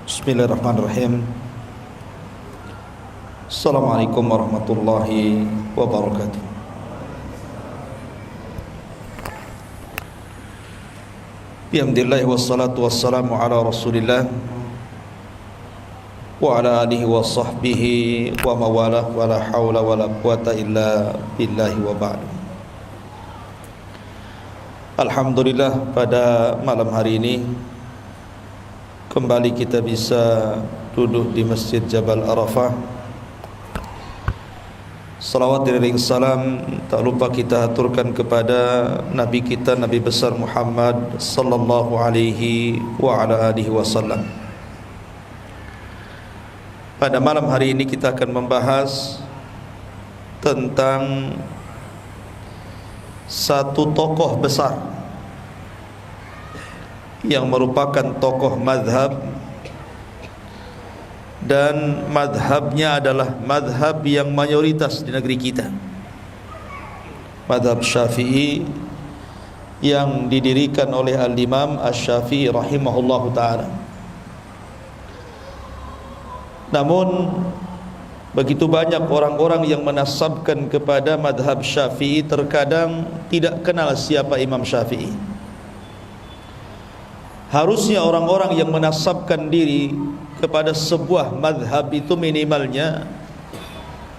Bismillahirrahmanirrahim. Assalamualaikum warahmatullahi wabarakatuh. Bihamdillah wassalatu wassalamu ala rasulillah wa ala alihi wa sahbihi wa mawalah wa la hawla wa la quwata illa billahi wa ba'du. Alhamdulillah, pada malam hari ini kembali kita bisa duduk di Masjid Jabal Arafah. Salawat dan salam tak lupa kita aturkan kepada Nabi kita, Nabi besar Muhammad sallallahu alaihi wa ala alihi wasallam. Pada malam hari ini kita akan membahas tentang satu tokoh besar yang merupakan tokoh madhab, dan madhabnya adalah madhab yang mayoritas di negeri kita, madhab Syafi'i, yang didirikan oleh Al-Imam Asy-Syafi'i rahimahullahu ta'ala. Namun begitu banyak orang-orang yang menasabkan kepada madhab Syafi'i, terkadang tidak kenal siapa Imam Syafi'i. Harusnya orang-orang yang menasabkan diri kepada sebuah madhab itu minimalnya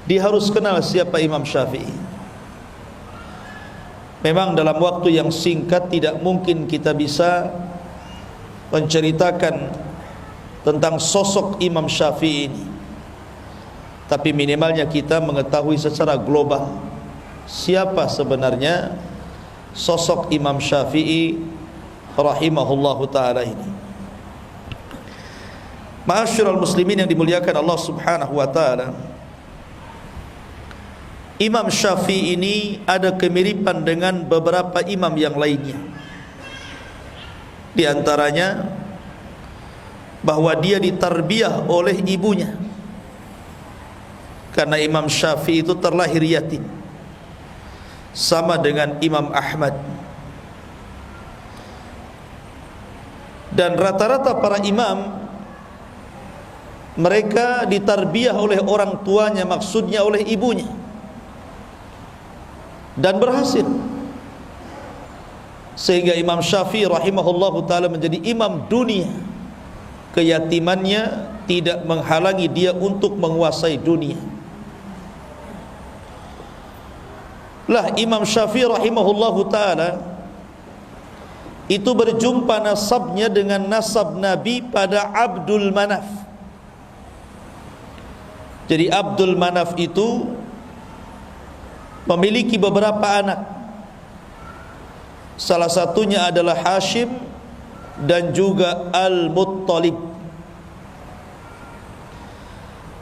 dia harus kenal siapa Imam Syafi'i. Memang dalam waktu yang singkat tidak mungkin kita bisa menceritakan tentang sosok Imam Syafi'i ini, tapi minimalnya kita mengetahui secara global siapa sebenarnya sosok Imam Syafi'i rahimahullahu ta'ala ini. Ma'asyiral muslimin yang dimuliakan Allah subhanahu wa ta'ala, Imam Syafi'i ini ada kemiripan dengan beberapa imam yang lainnya. Di antaranya bahwa dia ditarbiyah oleh ibunya, karena Imam Syafi'i itu terlahir yatim, sama dengan Imam Ahmad. Dan rata-rata para imam mereka ditarbiyah oleh orang tuanya, maksudnya oleh ibunya, dan berhasil, sehingga Imam Syafi'i rahimahullahu ta'ala menjadi imam dunia. Keyatimannya tidak menghalangi dia untuk menguasai dunia. Lah Imam Syafi'i rahimahullahu ta'ala itu berjumpa nasabnya dengan nasab Nabi pada Abdul Manaf. Jadi Abdul Manaf itu memiliki beberapa anak. Salah satunya adalah Hashim dan juga Al-Muttalib.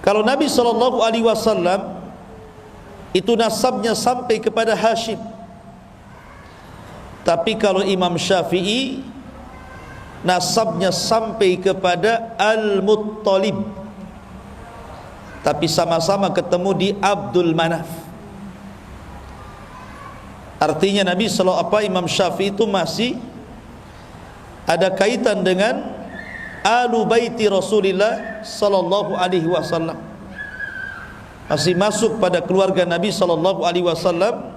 Kalau Nabi SAW itu nasabnya sampai kepada Hashim, tapi kalau Imam Syafi'i nasabnya sampai kepada Al-Muttalib, tapi sama-sama ketemu di Abdul Manaf. Artinya Imam Syafi'i itu masih ada kaitan dengan Alu Baiti Rasulillah sallallahu alaihi wasallam, masih masuk pada keluarga Nabi sallallahu alaihi wasallam,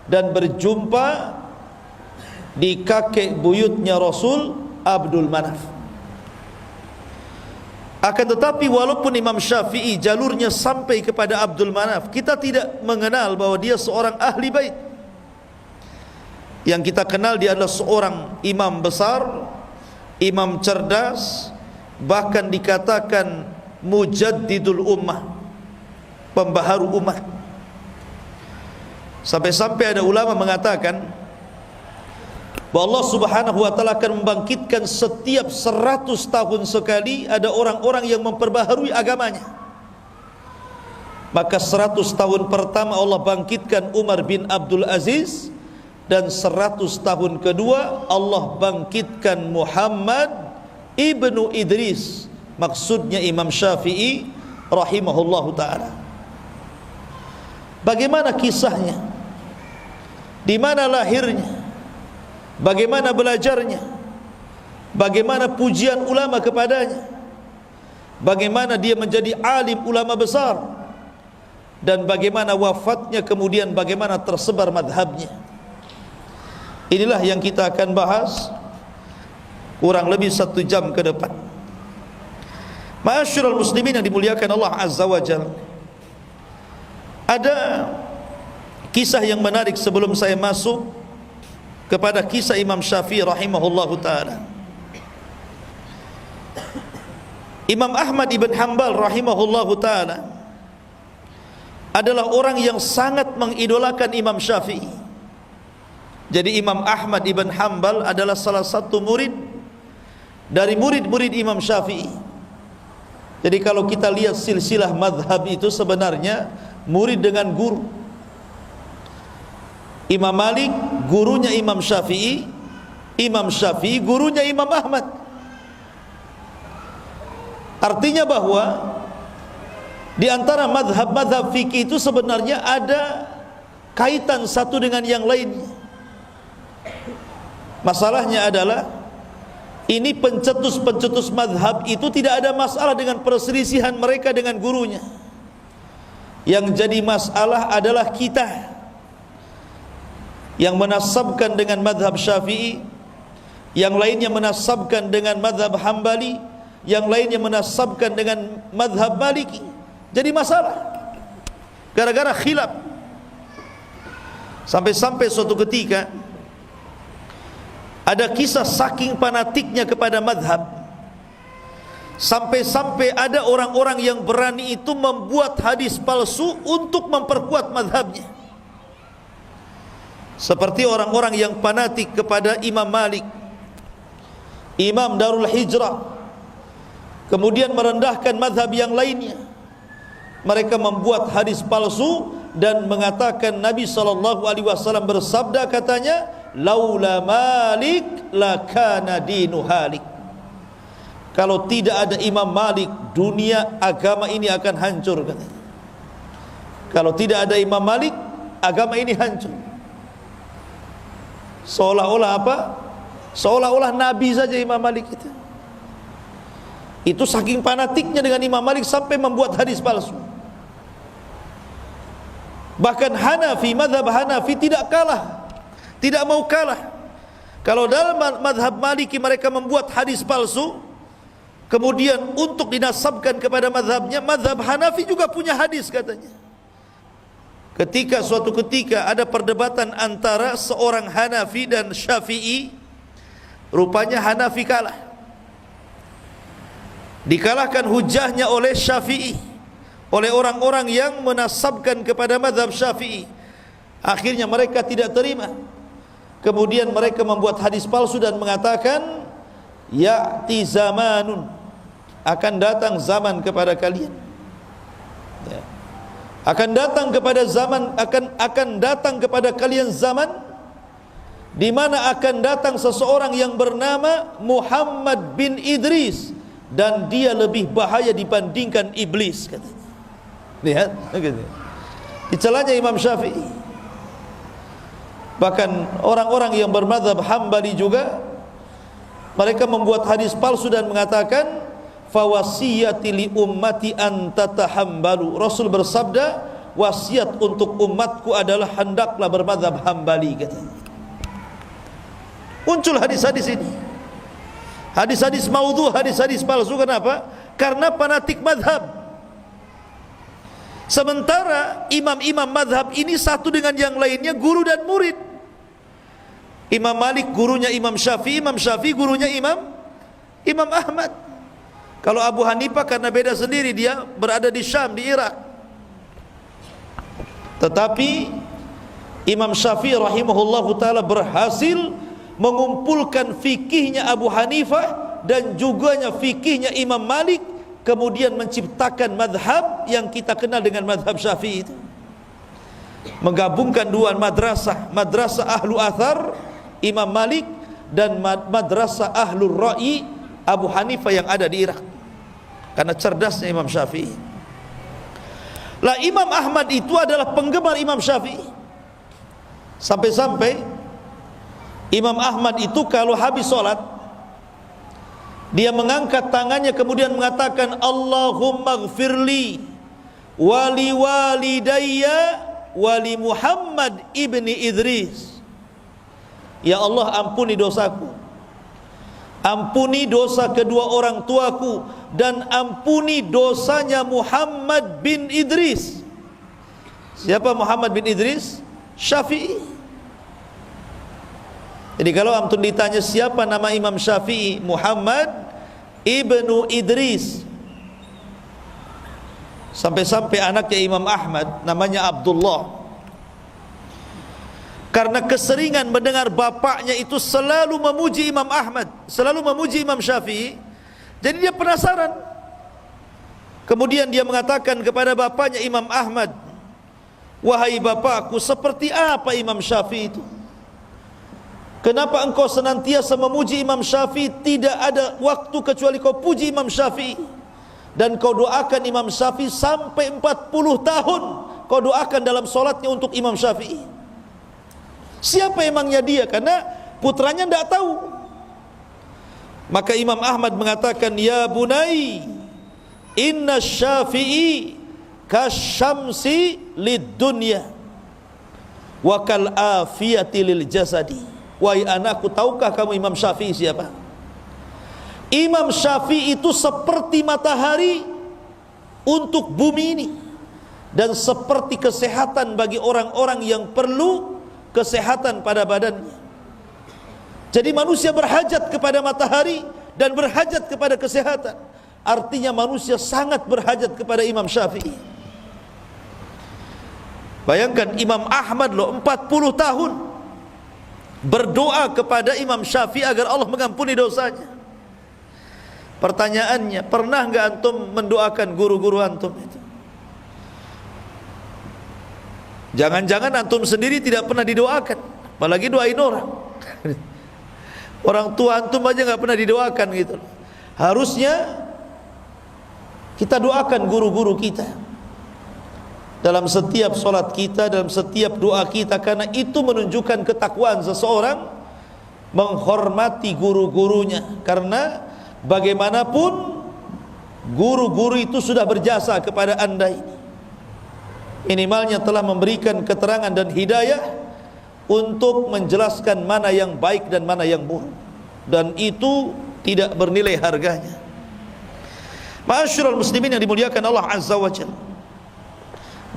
dan berjumpa di kakek buyutnya Rasul, Abdul Manaf. Akan tetapi walaupun Imam Syafi'i jalurnya sampai kepada Abdul Manaf, kita tidak mengenal bahwa dia seorang ahli bait. Yang kita kenal dia adalah seorang imam besar, imam cerdas, bahkan dikatakan mujaddidul ummah, pembaharu umat. Sampai-sampai ada ulama mengatakan bahwa Allah subhanahu wa ta'ala akan membangkitkan setiap 100 tahun sekali ada orang-orang yang memperbaharui agamanya. Maka 100 tahun pertama Allah bangkitkan Umar bin Abdul Aziz, dan 100 tahun kedua Allah bangkitkan Muhammad ibnu Idris, maksudnya Imam Syafi'i rahimahullahu ta'ala. Bagaimana kisahnya? Di mana lahirnya? Bagaimana belajarnya? Bagaimana pujian ulama kepadanya? Bagaimana dia menjadi alim ulama besar, dan bagaimana wafatnya, kemudian bagaimana tersebar madhabnya. Inilah yang kita akan bahas kurang lebih 1 jam ke depan. Ma'asyiral muslimin yang dimuliakan Allah Azza wa Jalla, ada kisah yang menarik sebelum saya masuk kepada kisah Imam Syafi'i rahimahullahu ta'ala. Imam Ahmad ibn Hanbal rahimahullahu ta'ala adalah orang yang sangat mengidolakan Imam Syafi'i. Jadi Imam Ahmad ibn Hanbal adalah salah satu murid dari murid-murid Imam Syafi'i. Jadi kalau kita lihat silsilah madhab itu sebenarnya murid dengan guru. Imam Malik gurunya Imam Syafi'i, Imam Syafi'i gurunya Imam Ahmad. Artinya bahwa di antara madhab-madhab fikih itu sebenarnya ada kaitan satu dengan yang lainnya. Masalahnya adalah ini pencetus-pencetus madhab itu tidak ada masalah dengan perselisihan mereka dengan gurunya. Yang jadi masalah adalah kita yang menasabkan dengan madhab Syafi'i, yang lainnya menasabkan dengan madhab Hambali, yang lainnya menasabkan dengan madhab Maliki. Jadi masalah gara-gara khilaf. Sampai-sampai suatu ketika ada kisah saking fanatiknya kepada madhab, sampai-sampai ada orang-orang yang berani itu membuat hadis palsu untuk memperkuat madhabnya. Seperti orang-orang yang fanatik kepada Imam Malik, Imam Darul Hijrah, kemudian merendahkan madhab yang lainnya. Mereka membuat hadis palsu dan mengatakan Nabi SAW bersabda, katanya, laula Malik lakana dinu halik. Kalau tidak ada Imam Malik, dunia agama ini akan hancur, katanya. Kalau tidak ada Imam Malik, agama ini hancur. Seolah-olah apa? Seolah-olah Nabi saja Imam Malik itu. Itu saking fanatiknya dengan Imam Malik sampai membuat hadis palsu. Bahkan Hanafi, madhab Hanafi tidak kalah, tidak mau kalah. Kalau dalam madhab Maliki mereka membuat hadis palsu, kemudian untuk dinasabkan kepada madhabnya, madhab Hanafi juga punya hadis, katanya. Ketika suatu ketika ada perdebatan antara seorang Hanafi dan Syafi'i, rupanya Hanafi kalah. Dikalahkan hujahnya oleh Syafi'i, oleh orang-orang yang menasabkan kepada mazhab Syafi'i. Akhirnya mereka tidak terima. Kemudian mereka membuat hadis palsu dan mengatakan, ya'ti zamanun, akan datang zaman kepada kalian, ya. Akan datang kepada zaman, akan datang kepada kalian zaman di mana akan datang seseorang yang bernama Muhammad bin Idris, dan dia lebih bahaya dibandingkan iblis, katanya. Lihat, dicelanya Imam Syafi'i. Bahkan orang-orang yang bermadzhab Hambali juga, mereka membuat hadis palsu dan mengatakan, fawasiyati li ummati an tatahambalu. Rasul bersabda, wasiat untuk umatku adalah hendaklah bermadzhab Hambali, katanya. Muncul hadis-hadis ini, hadis-hadis maudhu, hadis-hadis palsu. Kenapa? Karena fanatik madhab. Sementara imam-imam madhab ini satu dengan yang lainnya guru dan murid. Imam Malik gurunya Imam Syafi'i, Imam Syafi'i gurunya Imam Ahmad. Kalau Abu Hanifah karena beda sendiri, dia berada di Syam, di Irak. Tetapi Imam Syafi'i rahimahullahu ta'ala berhasil mengumpulkan fikihnya Abu Hanifah dan juga fikihnya Imam Malik, kemudian menciptakan madhab yang kita kenal dengan madhab Syafi'i itu. menggabungkan dua madrasah, madrasah ahlu athar Imam Malik dan madrasah ahlur ra'i Abu Hanifah yang ada di Irak, karena cerdasnya Imam Syafi'i. Lah Imam Ahmad itu adalah penggemar Imam Syafi'i, sampai-sampai Imam Ahmad itu kalau habis sholat dia mengangkat tangannya kemudian mengatakan, Allahumma gfirli wali walidayya wali Muhammad ibni Idris. Ya Allah, ampuni dosaku, ampuni dosa kedua orang tuaku, dan ampuni dosanya Muhammad bin Idris. Siapa Muhammad bin Idris? Syafi'i. Jadi kalau antum ditanya siapa nama Imam Syafi'i, Muhammad ibnu Idris. Sampai-sampai anaknya Imam Ahmad namanya Abdullah, karena keseringan mendengar bapaknya itu selalu memuji Imam Ahmad, selalu memuji Imam Syafi'i, jadi dia penasaran. Kemudian dia mengatakan kepada bapaknya Imam Ahmad, wahai bapakku, seperti apa Imam Syafi'i itu? Kenapa engkau senantiasa memuji Imam Syafi'i? Tidak ada waktu kecuali kau puji Imam Syafi'i, dan kau doakan Imam Syafi'i sampai 40 tahun kau doakan dalam solatnya untuk Imam Syafi'i. Siapa emangnya dia? Karena putranya tidak tahu. Maka Imam Ahmad mengatakan, ya bunai, inna Syafi'i kasyamsi lid dunya wa kal afiyati lil jasadi. Wahai anakku, tahukah kamu Imam Syafi'i siapa? Imam Syafi'i itu seperti matahari untuk bumi ini, dan seperti kesehatan bagi orang-orang yang perlu kesehatan pada badannya. Jadi manusia berhajat kepada matahari dan berhajat kepada kesehatan. Artinya manusia sangat berhajat kepada Imam Syafi'i. Bayangkan Imam Ahmad loh 40 tahun berdoa kepada Imam Syafi'i agar Allah mengampuni dosanya. Pertanyaannya, pernah enggak antum mendoakan guru-guru antum itu? Jangan-jangan antum sendiri tidak pernah didoakan, apalagi doain orang. Orang tua antum aja enggak pernah didoakan gitu. Harusnya kita doakan guru-guru kita dalam setiap solat kita, dalam setiap doa kita, karena itu menunjukkan ketakwaan seseorang menghormati guru-gurunya. Karena bagaimanapun guru-guru itu sudah berjasa kepada anda ini, minimalnya telah memberikan keterangan dan hidayah untuk menjelaskan mana yang baik dan mana yang buruk, dan itu tidak bernilai harganya. Ma'asyiral muslimin yang dimuliakan Allah Azza wa Jalla,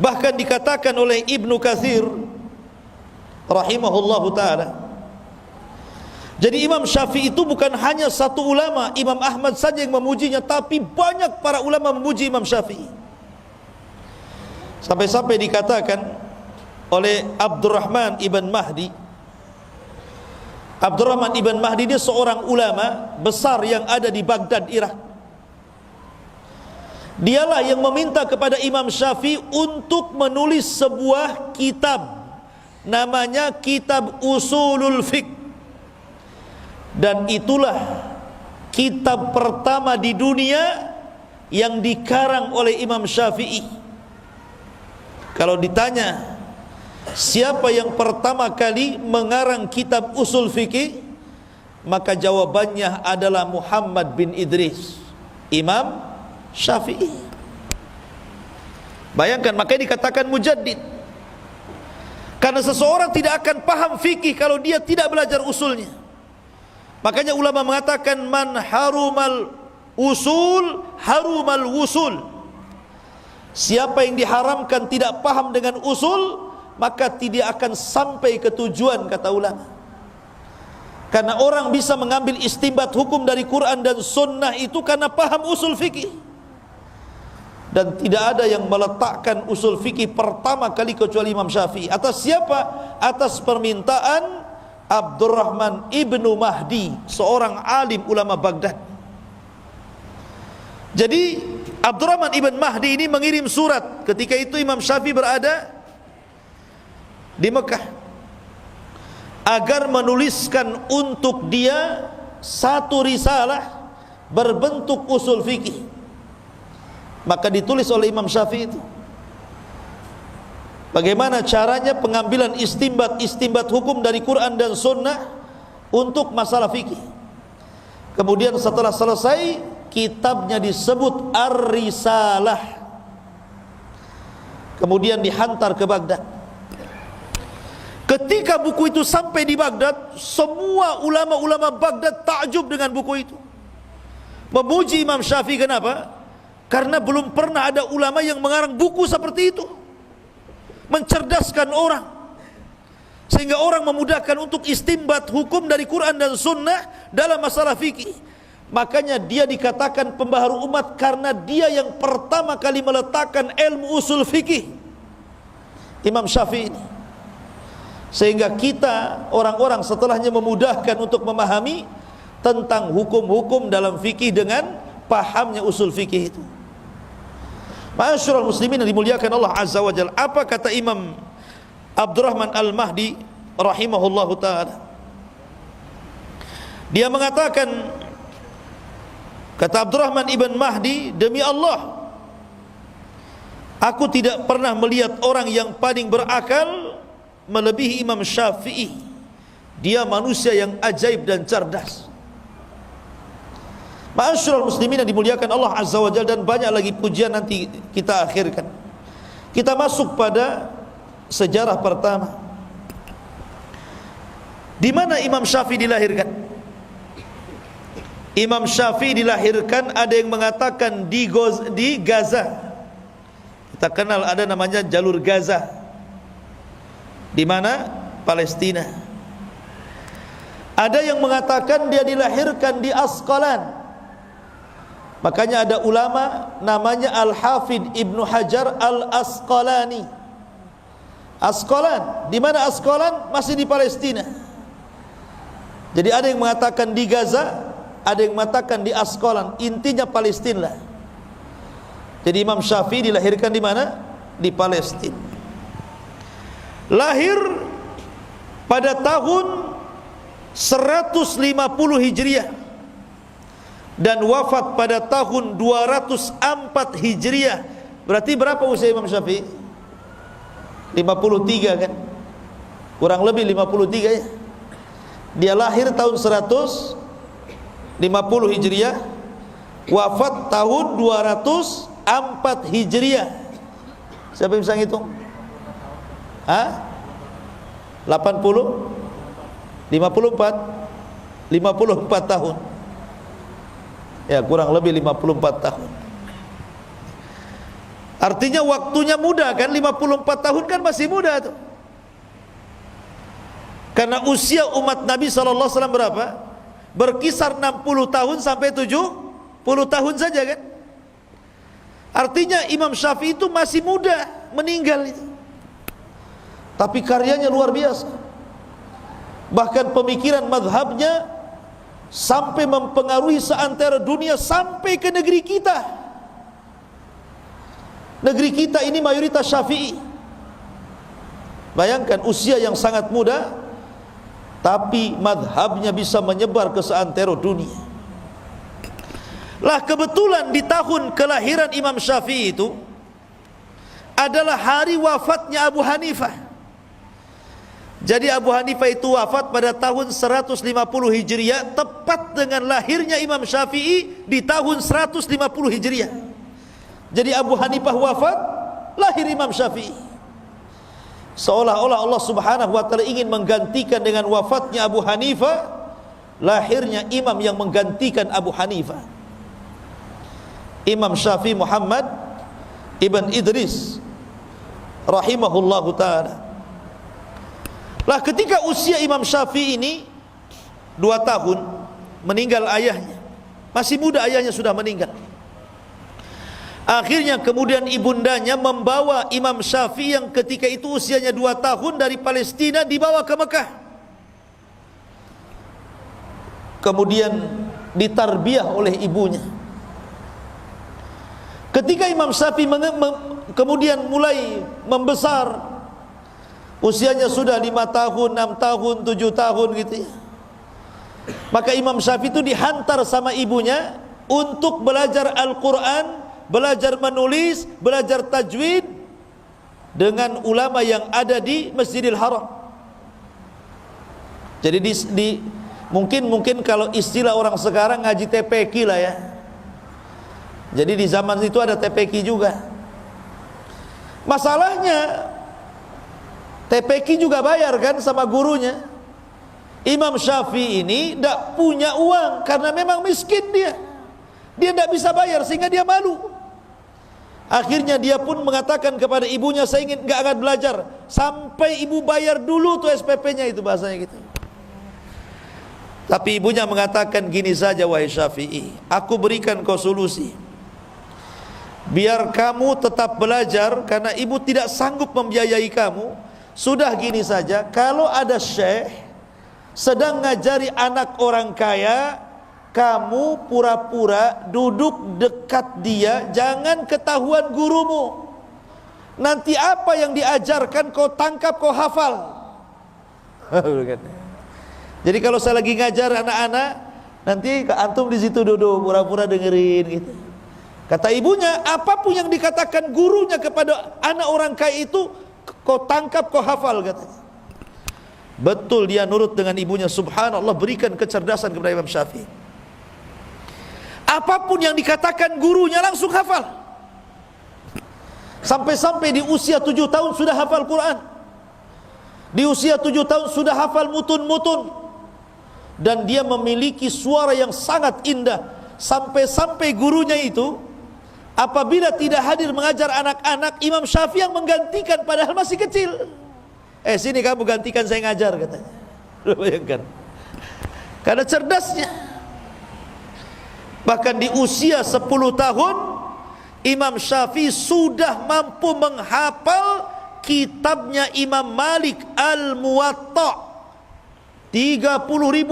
bahkan dikatakan oleh Ibnu Katsir rahimahullahu ta'ala, jadi Imam Syafi'i itu bukan hanya satu ulama, Imam Ahmad saja yang memujinya, tapi banyak para ulama memuji Imam Syafi'i. Sampai-sampai dikatakan oleh Abdurrahman ibn Mahdi. Abdurrahman ibn Mahdi dia seorang ulama besar yang ada di Baghdad, Irak. Dialah yang meminta kepada Imam Syafi'i untuk menulis sebuah kitab, namanya Kitab Usulul Fiqh. Dan itulah kitab pertama di dunia yang dikarang oleh Imam Syafi'i. Kalau ditanya siapa yang pertama kali mengarang kitab usul fikih, maka jawabannya adalah Muhammad bin Idris, Imam Syafi'i. Bayangkan, makanya dikatakan mujaddid. Karena seseorang tidak akan paham fikih kalau dia tidak belajar usulnya. Makanya ulama mengatakan, man harumal usul harumal wusul. Siapa yang diharamkan tidak paham dengan usul, maka tidak akan sampai ke tujuan, kata ulama. Karena orang bisa mengambil istinbat hukum dari Quran dan sunnah itu karena paham usul fikih. Dan tidak ada yang meletakkan usul fikih pertama kali kecuali Imam Syafi'i. Atas siapa? Atas permintaan Abdurrahman ibnu Mahdi, seorang alim ulama Baghdad. Jadi Abdurrahman ibn Mahdi ini mengirim surat. Ketika itu Imam Syafi'i berada di Mekah agar menuliskan untuk dia satu risalah berbentuk usul fikih. Maka ditulis oleh Imam Syafi'i itu bagaimana caranya pengambilan istimbat hukum dari Quran dan Sunnah untuk masalah fikih. Kemudian setelah selesai, kitabnya disebut Ar-Risalah. Kemudian dihantar ke Baghdad. Ketika buku itu sampai di Baghdad, semua ulama-ulama Baghdad takjub dengan buku itu, memuji Imam Syafi'i. Kenapa? Karena belum pernah ada ulama yang mengarang buku seperti itu, mencerdaskan orang, sehingga orang memudahkan untuk istimbat hukum dari Quran dan Sunnah dalam masalah fikih. Makanya dia dikatakan pembaharu umat karena dia yang pertama kali meletakkan ilmu usul fikih, Imam Syafi'i ini. Sehingga kita orang-orang setelahnya memudahkan untuk memahami tentang hukum-hukum dalam fikih dengan pahamnya usul fikih itu. Ma'asyiral muslimin yang dimuliakan Allah Azza wa Jalla, apa kata Imam Abdurrahman Al-Mahdi rahimahullahu ta'ala? Dia mengatakan, kata Abdurrahman ibn Mahdi, demi Allah, aku tidak pernah melihat orang yang paling berakal melebihi Imam Syafi'i. Dia manusia yang ajaib dan cerdas. Ma'asyiral muslimin yang dimuliakan Allah Azza wa Jalla, dan banyak lagi pujian nanti kita akhirkan. Kita masuk pada sejarah pertama. Di mana Imam Syafi'i dilahirkan? Imam Syafi'i dilahirkan, ada yang mengatakan di Gaza. Kita kenal ada namanya jalur Gaza. Di mana? Palestina. Ada yang mengatakan dia dilahirkan di Asqalan. Makanya ada ulama namanya Al-Hafidh Ibnu Hajar Al-Asqalani. Asqalan, di mana Asqalan? Masih di Palestina. Jadi ada yang mengatakan di Gaza, ada yang mengatakan di Asqalan, intinya Palestina lah. Jadi Imam Syafi'i dilahirkan di mana? Di Palestina. Lahir pada tahun 150 Hijriah dan wafat pada tahun 204 Hijriah. Berarti berapa usia Imam Syafi'i? 53 kan? Kurang lebih 53 ya. Dia lahir tahun 150 Hijriah, wafat tahun 204 Hijriah. Siapa yang bisa ngitung? 80? 54? 54 tahun. Ya, kurang lebih 54 tahun. Artinya waktunya muda kan, 54 tahun kan masih muda tuh. Karena usia umat Nabi SAW berapa? Berkisar 60 tahun sampai 70 tahun saja kan. Artinya Imam Syafi'i itu masih muda meninggal itu. Tapi karyanya luar biasa. Bahkan pemikiran madhabnya sampai mempengaruhi seantero dunia, sampai ke negeri kita. Negeri kita ini mayoritas Syafi'i. Bayangkan usia yang sangat muda, tapi madhabnya bisa menyebar ke seantero dunia. Lah kebetulan di tahun kelahiran Imam Syafi'i itu adalah hari wafatnya Abu Hanifah. Jadi Abu Hanifah itu wafat pada tahun 150 Hijriah, tepat dengan lahirnya Imam Syafi'i di tahun 150 Hijriah. Jadi Abu Hanifah wafat, lahir Imam Syafi'i. Seolah-olah Allah Subhanahu wa ta'ala ingin menggantikan dengan wafatnya Abu Hanifah, lahirnya imam yang menggantikan Abu Hanifah, Imam Syafi'i Muhammad Ibn Idris rahimahullahu ta'ala. Lah ketika usia Imam Syafi'i ini 2 tahun, meninggal ayahnya. Masih muda ayahnya sudah meninggal. Akhirnya kemudian ibundanya membawa Imam Syafi'i yang ketika itu usianya 2 tahun dari Palestina, dibawa ke Mekah. Kemudian ditarbiyah oleh ibunya. Ketika Imam Syafi'i kemudian mulai membesar, usianya sudah 5 tahun, 6 tahun, 7 tahun gitu ya. Maka Imam Syafi'i itu dihantar sama ibunya untuk belajar Al-Quran, belajar menulis, belajar tajwid dengan ulama yang ada di Masjidil Haram. Jadi mungkin kalau istilah orang sekarang ngaji TPQ lah ya. Jadi di zaman itu ada TPQ juga. Masalahnya TPQ juga bayar kan sama gurunya. Imam Syafi'i ini tidak punya uang karena memang miskin dia. Dia tidak bisa bayar sehingga dia malu. Akhirnya dia pun mengatakan kepada ibunya, saya ingin nggak akan belajar sampai ibu bayar dulu tuh SPP-nya, itu bahasanya gitu. Tapi ibunya mengatakan, gini saja wahai Syafi'i, aku berikan kau solusi. Biar kamu tetap belajar karena ibu tidak sanggup membiayai kamu. Sudah gini saja, kalau ada syekh sedang ngajari anak orang kaya, kamu pura-pura duduk dekat dia, jangan ketahuan gurumu. Nanti apa yang diajarkan kau tangkap, kau hafal. Jadi kalau saya lagi ngajar anak-anak, nanti antum di situ duduk pura-pura dengerin gitu. Kata ibunya, apapun yang dikatakan gurunya kepada anak orang kaya itu, kau tangkap, kau hafal katanya. Betul dia nurut dengan ibunya. Subhanallah, berikan kecerdasan kepada Imam Syafi'i. Apapun yang dikatakan gurunya langsung hafal. Sampai-sampai di usia 7 tahun sudah hafal Quran. Di usia 7 tahun sudah hafal mutun-mutun. Dan dia memiliki suara yang sangat indah. Sampai-sampai gurunya itu apabila tidak hadir mengajar anak-anak, Imam Syafi'i yang menggantikan padahal masih kecil. Sini kamu gantikan saya ngajar katanya. Bayangkan. Karena cerdasnya. Bahkan di usia 10 tahun Imam Syafi'i sudah mampu menghafal kitabnya Imam Malik Al-Muwatta. 30.000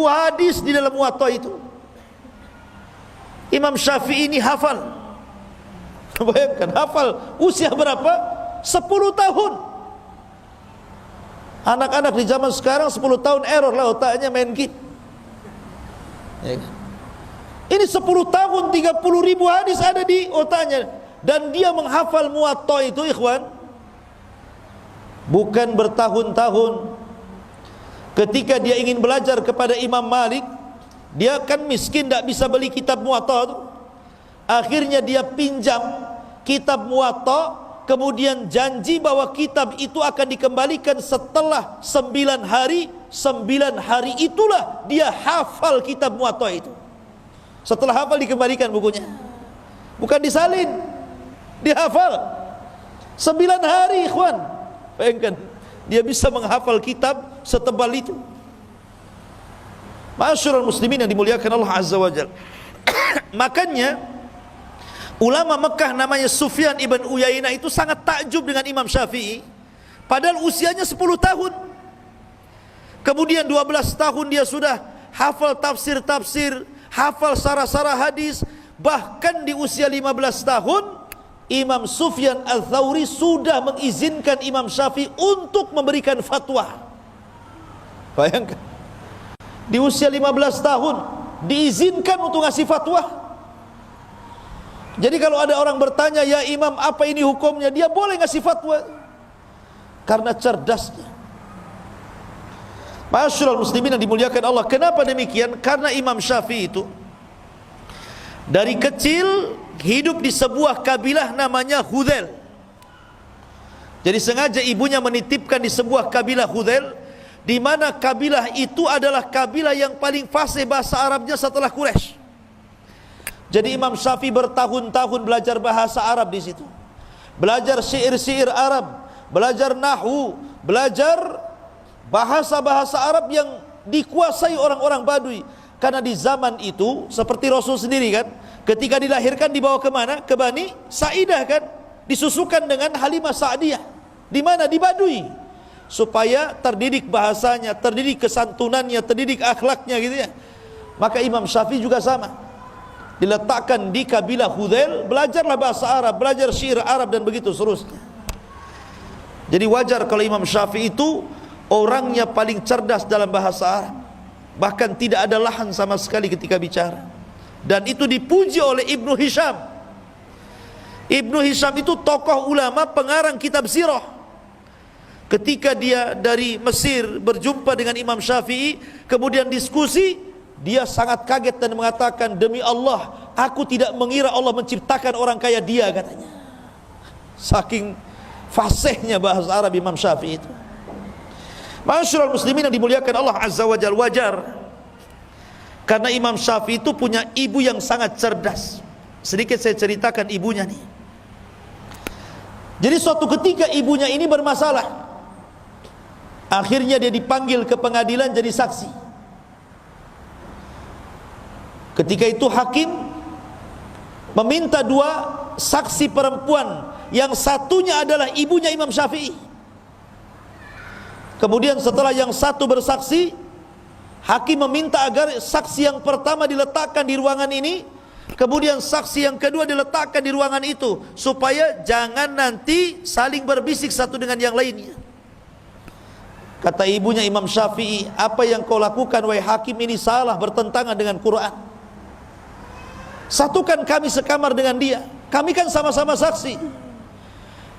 hadis di dalam Muwatta itu. Imam Syafi'i ini hafal. Bayangkan, hafal usia berapa? 10 tahun. Anak-anak di zaman sekarang 10 tahun error lah otaknya, main game. Ya kan? Ini 10 tahun 30.000 hadis ada di otaknya. Dan dia menghafal Muwatta itu, ikhwan, bukan bertahun-tahun. Ketika dia ingin belajar kepada Imam Malik, dia kan miskin, tidak bisa beli kitab Muwatta itu. Akhirnya dia pinjam kitab Muwatta, kemudian janji bahwa kitab itu akan dikembalikan setelah 9 hari. 9 hari itulah dia hafal kitab Muwatta itu. Setelah hafal dikembalikan bukunya, bukan disalin, dihafal 9 hari, ikhwan. Bayangkan, dia bisa menghafal kitab setebal itu. Ma'asyiral muslimin yang dimuliakan Allah Azza wa Jalla. Makanya ulama Mekah namanya Sufyan ibn Uyainah itu sangat takjub dengan Imam Syafi'i, padahal usianya 10 tahun. Kemudian 12 tahun dia sudah hafal tafsir-tafsir, hafal sarah-sarah hadis. Bahkan di usia 15 tahun Imam Sufyan Al-Thawri sudah mengizinkan Imam Syafi'i untuk memberikan fatwa. Bayangkan, di usia 15 tahun diizinkan untuk ngasih fatwa. Jadi kalau ada orang bertanya, ya Imam apa ini hukumnya, dia boleh ngasih fatwa karena cerdasnya. Ma'asyiral muslimin yang dimuliakan Allah. Kenapa demikian? Karena Imam Syafi'i itu dari kecil hidup di sebuah kabilah namanya Hudzail. Jadi sengaja ibunya menitipkan di sebuah kabilah Hudzail, di mana kabilah itu adalah kabilah yang paling fasih bahasa Arabnya setelah Quraisy. Jadi Imam Syafi'i bertahun-tahun belajar bahasa Arab di situ. Belajar syair-syair Arab, belajar nahwu, belajar bahasa-bahasa Arab yang dikuasai orang-orang Badui. Karena di zaman itu seperti Rasul sendiri kan, ketika dilahirkan dibawa ke mana? Ke Bani Sa'idah kan, disusukan dengan Halimah Sa'diyah. Di mana? Di Badui. Supaya terdidik bahasanya, terdidik kesantunannya, terdidik akhlaknya gitu ya. Maka Imam Syafi'i juga sama, diletakkan di kabilah Hudzail, belajarlah bahasa Arab, belajar syair Arab dan begitu seterusnya. Jadi wajar kalau Imam Syafi'i itu orangnya paling cerdas dalam bahasa Arab, bahkan tidak ada lahan sama sekali ketika bicara. Dan itu dipuji oleh Ibnu Hisham. Ibnu Hisham itu tokoh ulama pengarang kitab sirah. Ketika dia dari Mesir berjumpa dengan Imam Syafi'i, kemudian diskusi, dia sangat kaget dan mengatakan, demi Allah, aku tidak mengira Allah menciptakan orang kaya dia, katanya. Saking fasihnya bahasa Arab Imam Syafi'i itu. Ma'asyiral muslimin yang dimuliakan Allah Azza wa Jalla, wajar karena Imam Syafi'i itu punya ibu yang sangat cerdas. Sedikit saya ceritakan ibunya nih. Jadi suatu ketika ibunya ini bermasalah. Akhirnya dia dipanggil ke pengadilan jadi saksi. Ketika itu hakim meminta 2 saksi perempuan, yang satunya adalah ibunya Imam Syafi'i. Kemudian setelah yang satu bersaksi, hakim meminta agar saksi yang pertama diletakkan di ruangan ini, kemudian saksi yang kedua diletakkan di ruangan itu, supaya jangan nanti saling berbisik satu dengan yang lainnya. Kata ibunya Imam Syafi'i, apa yang kau lakukan wahai hakim ini salah, bertentangan dengan Quran. Satukan kami sekamar dengan dia, kami kan sama-sama saksi.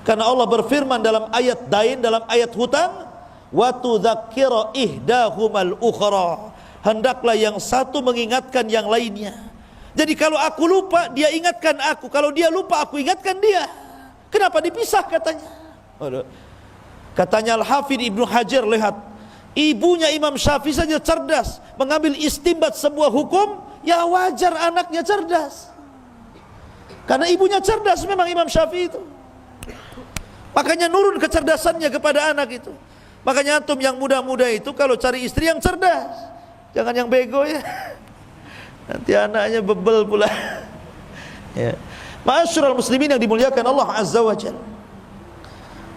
Karena Allah berfirman dalam ayat dain, dalam ayat hutang, wa tudzakkira ihdahumal ukhra, hendaklah yang satu mengingatkan yang lainnya. Jadi kalau aku lupa, dia ingatkan aku, kalau dia lupa, aku ingatkan dia. Kenapa dipisah, katanya. Katanya Al-Hafidh Ibnu Hajar, lihat, ibunya Imam Syafi'i saja cerdas mengambil istimbat sebuah hukum, ya wajar anaknya cerdas. Karena ibunya cerdas memang Imam Syafi'i itu. Makanya nurun kecerdasannya kepada anak itu. Makanya antum yang muda-muda itu kalau cari istri yang cerdas, jangan yang bego ya. Nanti anaknya bebel pula. Ya. Ma'asyiral muslimin yang dimuliakan Allah Azza wa Jalla.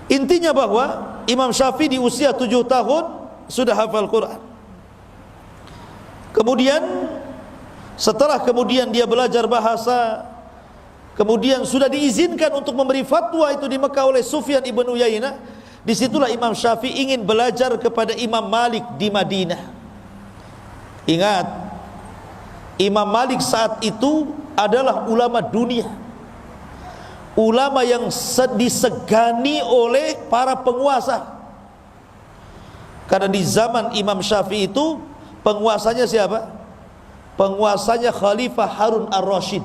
Intinya bahwa Imam Syafi'i di usia 7 tahun sudah hafal Quran. Kemudian setelah kemudian dia belajar bahasa, kemudian sudah diizinkan untuk memberi fatwa itu di Mekah oleh Sufyan ibn Uyainah. Disitulah Imam Syafi'i ingin belajar kepada Imam Malik di Madinah. Ingat, Imam Malik saat itu adalah ulama dunia, ulama yang disegani oleh para penguasa. Karena di zaman Imam Syafi'i itu penguasanya siapa? Penguasanya Khalifah Harun ar-Rasyid.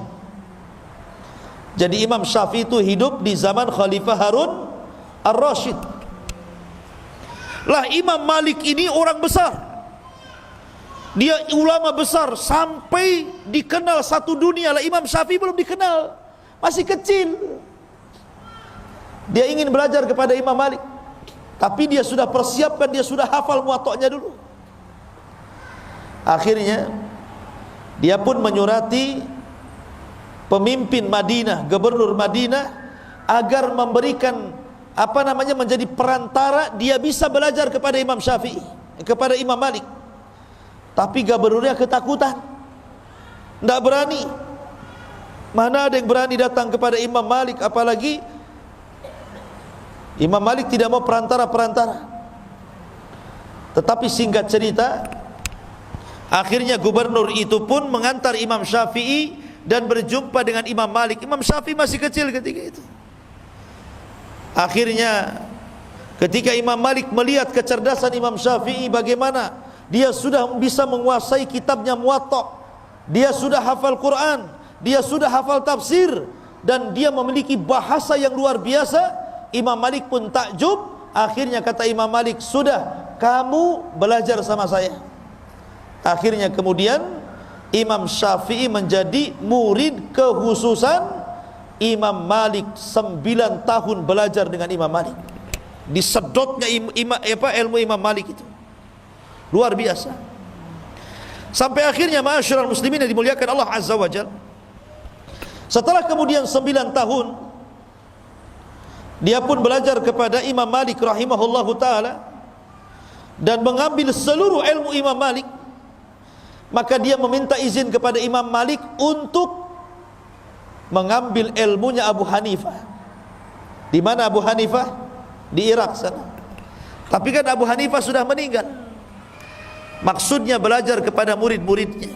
Jadi Imam Syafi'i itu hidup di zaman Khalifah Harun ar-Rasyid. Lah Imam Malik ini orang besar, dia ulama besar sampai dikenal satu dunia. Lah Imam Syafi'i belum dikenal, masih kecil. Dia ingin belajar kepada Imam Malik, tapi dia sudah persiapkan, dia sudah hafal muwatta'nya dulu. Akhirnya dia pun menyurati pemimpin Madinah, gubernur Madinah, agar memberikan menjadi perantara dia bisa belajar kepada Imam Syafi'i, kepada Imam Malik. Tapi gubernurnya ketakutan, tidak berani. Mana ada yang berani datang kepada Imam Malik, apalagi Imam Malik tidak mau perantara-perantara. Tetapi singkat cerita, akhirnya gubernur itu pun mengantar Imam Syafi'i dan berjumpa dengan Imam Malik. Imam Syafi'i masih kecil ketika itu. Akhirnya ketika Imam Malik melihat kecerdasan Imam Syafi'i, bagaimana dia sudah bisa menguasai kitabnya Muwatta', dia sudah hafal Quran, dia sudah hafal tafsir, dan dia memiliki bahasa yang luar biasa, Imam Malik pun takjub. Akhirnya kata Imam Malik, sudah, kamu belajar sama saya. Akhirnya kemudian Imam Syafi'i menjadi murid kekhususan Imam Malik. 9 tahun belajar dengan Imam Malik. Disedotnya ilmu Imam Malik itu luar biasa. Sampai akhirnya ma'asyiral muslimin yang dimuliakan Allah Azza wa Jalla, setelah kemudian 9 tahun dia pun belajar kepada Imam Malik rahimahullahu ta'ala dan mengambil seluruh ilmu Imam Malik. Maka dia meminta izin kepada Imam Malik untuk mengambil ilmunya Abu Hanifah. Di mana Abu Hanifah? di Irak sana. Tapi kan Abu Hanifah sudah meninggal. Maksudnya belajar kepada murid-muridnya.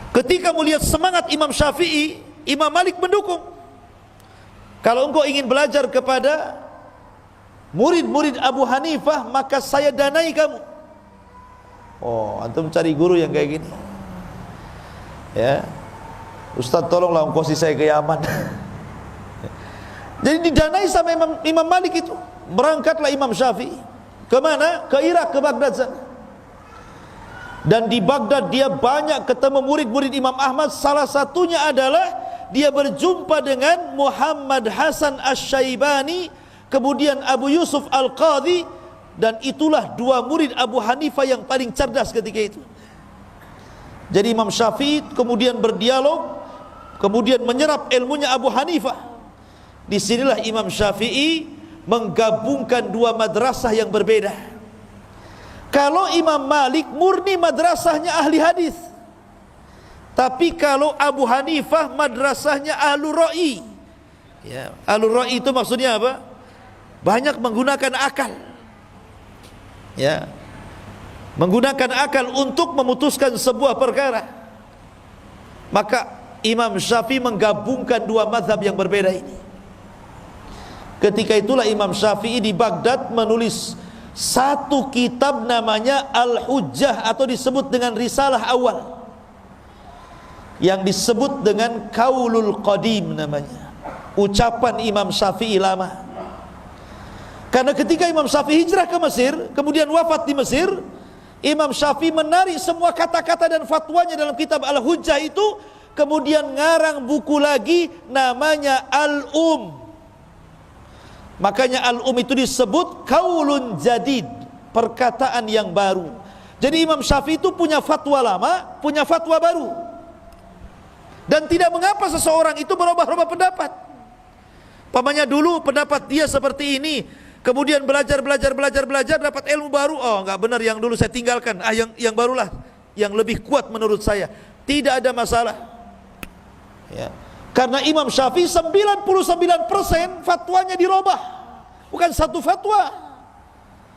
Ketika melihat semangat Imam Syafi'i, Imam Malik mendukung. Kalau engkau ingin belajar kepada murid-murid Abu Hanifah, maka saya danai kamu. Oh, antum cari guru yang kayak gini. Ya, Ustaz tolonglah ongkosi saya ke Yaman. Jadi didanai sama Imam Malik itu. Berangkatlah Imam Syafi'i. Kemana? Ke Irak, ke Baghdad sana. Dan di Baghdad dia banyak ketemu murid-murid Imam Ahmad. Salah satunya adalah dia berjumpa dengan Muhammad Hasan Asy-Syaibani, kemudian Abu Yusuf Al-Qadhi, dan itulah dua murid Abu Hanifah yang paling cerdas ketika itu. Jadi Imam Syafi'i kemudian berdialog, kemudian menyerap ilmunya Abu Hanifah. Disinilah Imam Syafi'i menggabungkan dua madrasah yang berbeda. Kalau Imam Malik murni madrasahnya ahli hadis, tapi kalau Abu Hanifah madrasahnya ahlur ra'i. Ya, ahlur ra'i itu maksudnya apa? Banyak menggunakan akal. Ya, menggunakan akal untuk memutuskan sebuah perkara. Maka Imam Syafi'i menggabungkan dua mazhab yang berbeda ini. Ketika itulah Imam Syafi'i di Baghdad menulis satu kitab namanya Al-Hujjah, atau disebut dengan Risalah Awal, yang disebut dengan Qaulul Qadim namanya, ucapan Imam Syafi'i lama. Karena ketika Imam Syafi'i hijrah ke Mesir, kemudian wafat di Mesir, Imam Syafi'i menarik semua kata-kata dan fatwanya dalam kitab Al-Hujjah itu, kemudian ngarang buku lagi namanya Al-Um. Makanya Al-Um itu disebut Qaulun Jadid, perkataan yang baru. Jadi Imam Syafi'i itu punya fatwa lama, punya fatwa baru. Dan tidak mengapa seseorang itu berubah-ubah pendapat. Pamannya dulu pendapat dia seperti ini, kemudian belajar dapat ilmu baru. Oh, enggak benar yang dulu saya tinggalkan. Yang barulah yang lebih kuat menurut saya. Tidak ada masalah. Ya. Karena Imam Syafi'i 99% fatwanya dirubah. Bukan satu fatwa.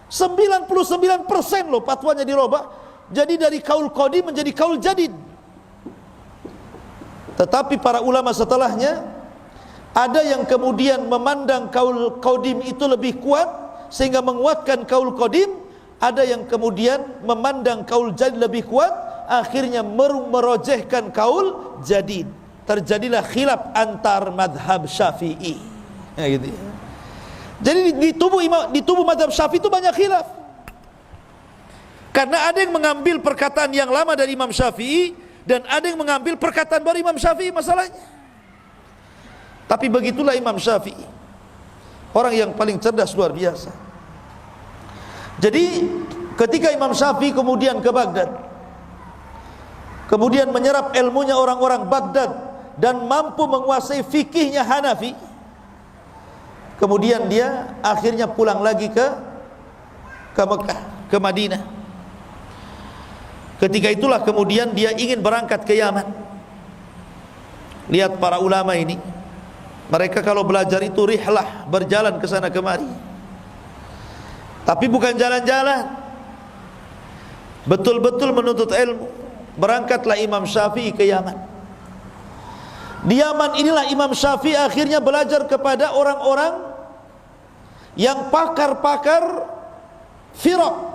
99% loh fatwanya dirubah. Jadi dari kaul qadim menjadi kaul jadid. Tetapi para ulama setelahnya ada yang kemudian memandang kaul qadim itu lebih kuat sehingga menguatkan kaul qadim, ada yang kemudian memandang kaul jadid lebih kuat, akhirnya merojehkan kaul jadid. Terjadilah khilaf antar madhab Syafi'i. Ya, gitu ya. Jadi di tubuh madhab Syafi'i itu banyak khilaf. Karena ada yang mengambil perkataan yang lama dari Imam Syafi'i, dan ada yang mengambil perkataan baru Imam Syafi'i masalahnya. Tapi begitulah Imam Syafi'i, orang yang paling cerdas luar biasa. Jadi ketika Imam Syafi'i kemudian ke Baghdad, kemudian menyerap ilmunya orang-orang Baghdad dan mampu menguasai fikihnya Hanafi, kemudian dia akhirnya pulang lagi ke Mekah, ke Madinah. Ketika itulah kemudian dia ingin berangkat ke Yaman. Lihat para ulama ini, mereka kalau belajar itu rihlah, berjalan ke sana kemari. Tapi bukan jalan-jalan, betul-betul menuntut ilmu. Berangkatlah Imam Syafi'i ke Yaman. Di Yaman inilah Imam Syafi'i akhirnya belajar kepada orang-orang yang pakar-pakar firaq.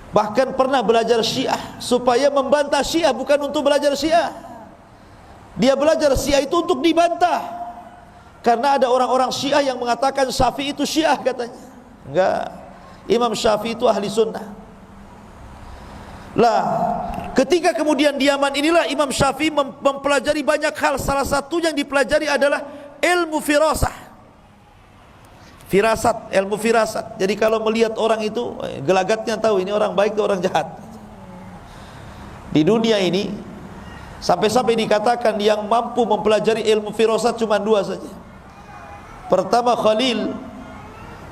Bahkan pernah belajar Syiah supaya membantah Syiah, bukan untuk belajar Syiah. Dia belajar Syiah itu untuk dibantah. Karena ada orang-orang Syiah yang mengatakan Syafi'i itu Syiah katanya. Enggak, Imam Syafi'i itu ahli sunnah. Lah, ketika kemudian di Yaman inilah Imam Syafi'i mempelajari banyak hal. Salah satu yang dipelajari adalah ilmu firasah. Firasat, ilmu firasat. Jadi kalau melihat orang itu, gelagatnya tahu ini orang baik atau orang jahat. Di dunia ini sampai-sampai dikatakan yang mampu mempelajari ilmu firasat cuma dua saja. Pertama Khalil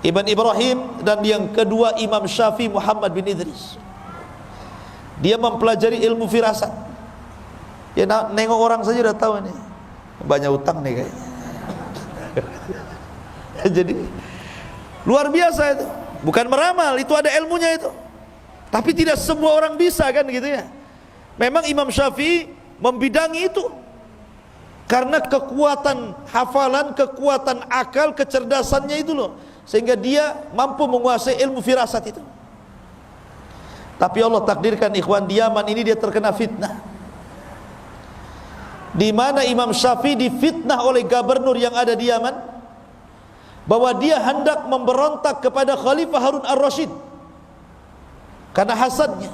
Ibn Ibrahim, dan yang kedua Imam Syafi'i Muhammad bin Idris. Dia mempelajari ilmu firasat. Ya nengok orang saja udah tahu nih, banyak utang nih kayaknya. Jadi luar biasa itu. Bukan meramal, itu ada ilmunya itu. Tapi tidak semua orang bisa kan gitu ya. Memang Imam Syafi'i membidangi itu. Karena kekuatan hafalan, kekuatan akal, kecerdasannya itu loh, sehingga dia mampu menguasai ilmu firasat itu. Tapi Allah takdirkan ikhwan, di Yaman ini dia terkena fitnah, di mana Imam Syafi'i difitnah oleh gubernur yang ada di Yaman, bahwa dia hendak memberontak kepada Khalifah Harun ar-Rasyid karena hasadnya.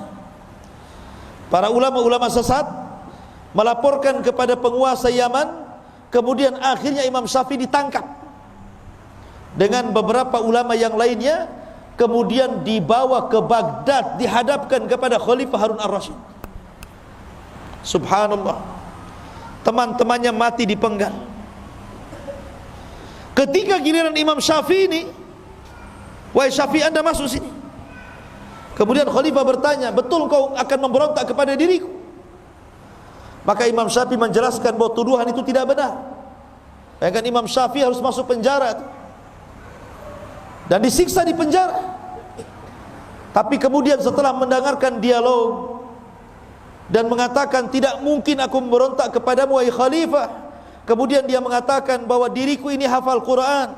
Para ulama-ulama sesat melaporkan kepada penguasa Yaman, kemudian akhirnya Imam Syafi'i ditangkap dengan beberapa ulama yang lainnya, kemudian dibawa ke Baghdad, dihadapkan kepada Khalifah Harun ar-Rasyid. Subhanallah, teman-temannya mati dipenggal. Ketika giliran Imam Syafi'i ini, wahai Syafi'i, Anda masuk sini. Kemudian Khalifah bertanya, betul kau akan memberontak kepada diriku? Maka Imam Syafi'i menjelaskan bahwa tuduhan itu tidak benar. Ya kan, Imam Syafi'i harus masuk penjara dan disiksa di penjara. Tapi kemudian setelah mendengarkan dialog dan mengatakan, tidak mungkin aku memberontak kepadamu wahai Khalifah. Kemudian dia mengatakan bahwa diriku ini hafal Quran,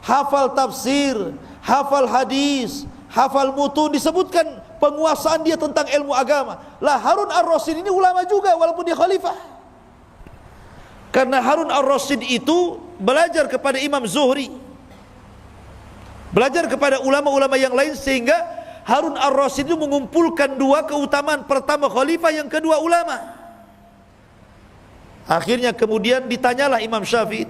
hafal tafsir, hafal hadis, hafal mutun. Disebutkan penguasaan dia tentang ilmu agama. Lah, Harun ar-Rasyid ini ulama juga walaupun dia khalifah. Karena Harun ar-Rasyid itu belajar kepada Imam Zuhri, belajar kepada ulama-ulama yang lain, sehingga Harun ar-Rasyid itu mengumpulkan dua keutamaan: pertama khalifah, yang kedua ulama. Akhirnya kemudian ditanyalah Imam Syafi'i,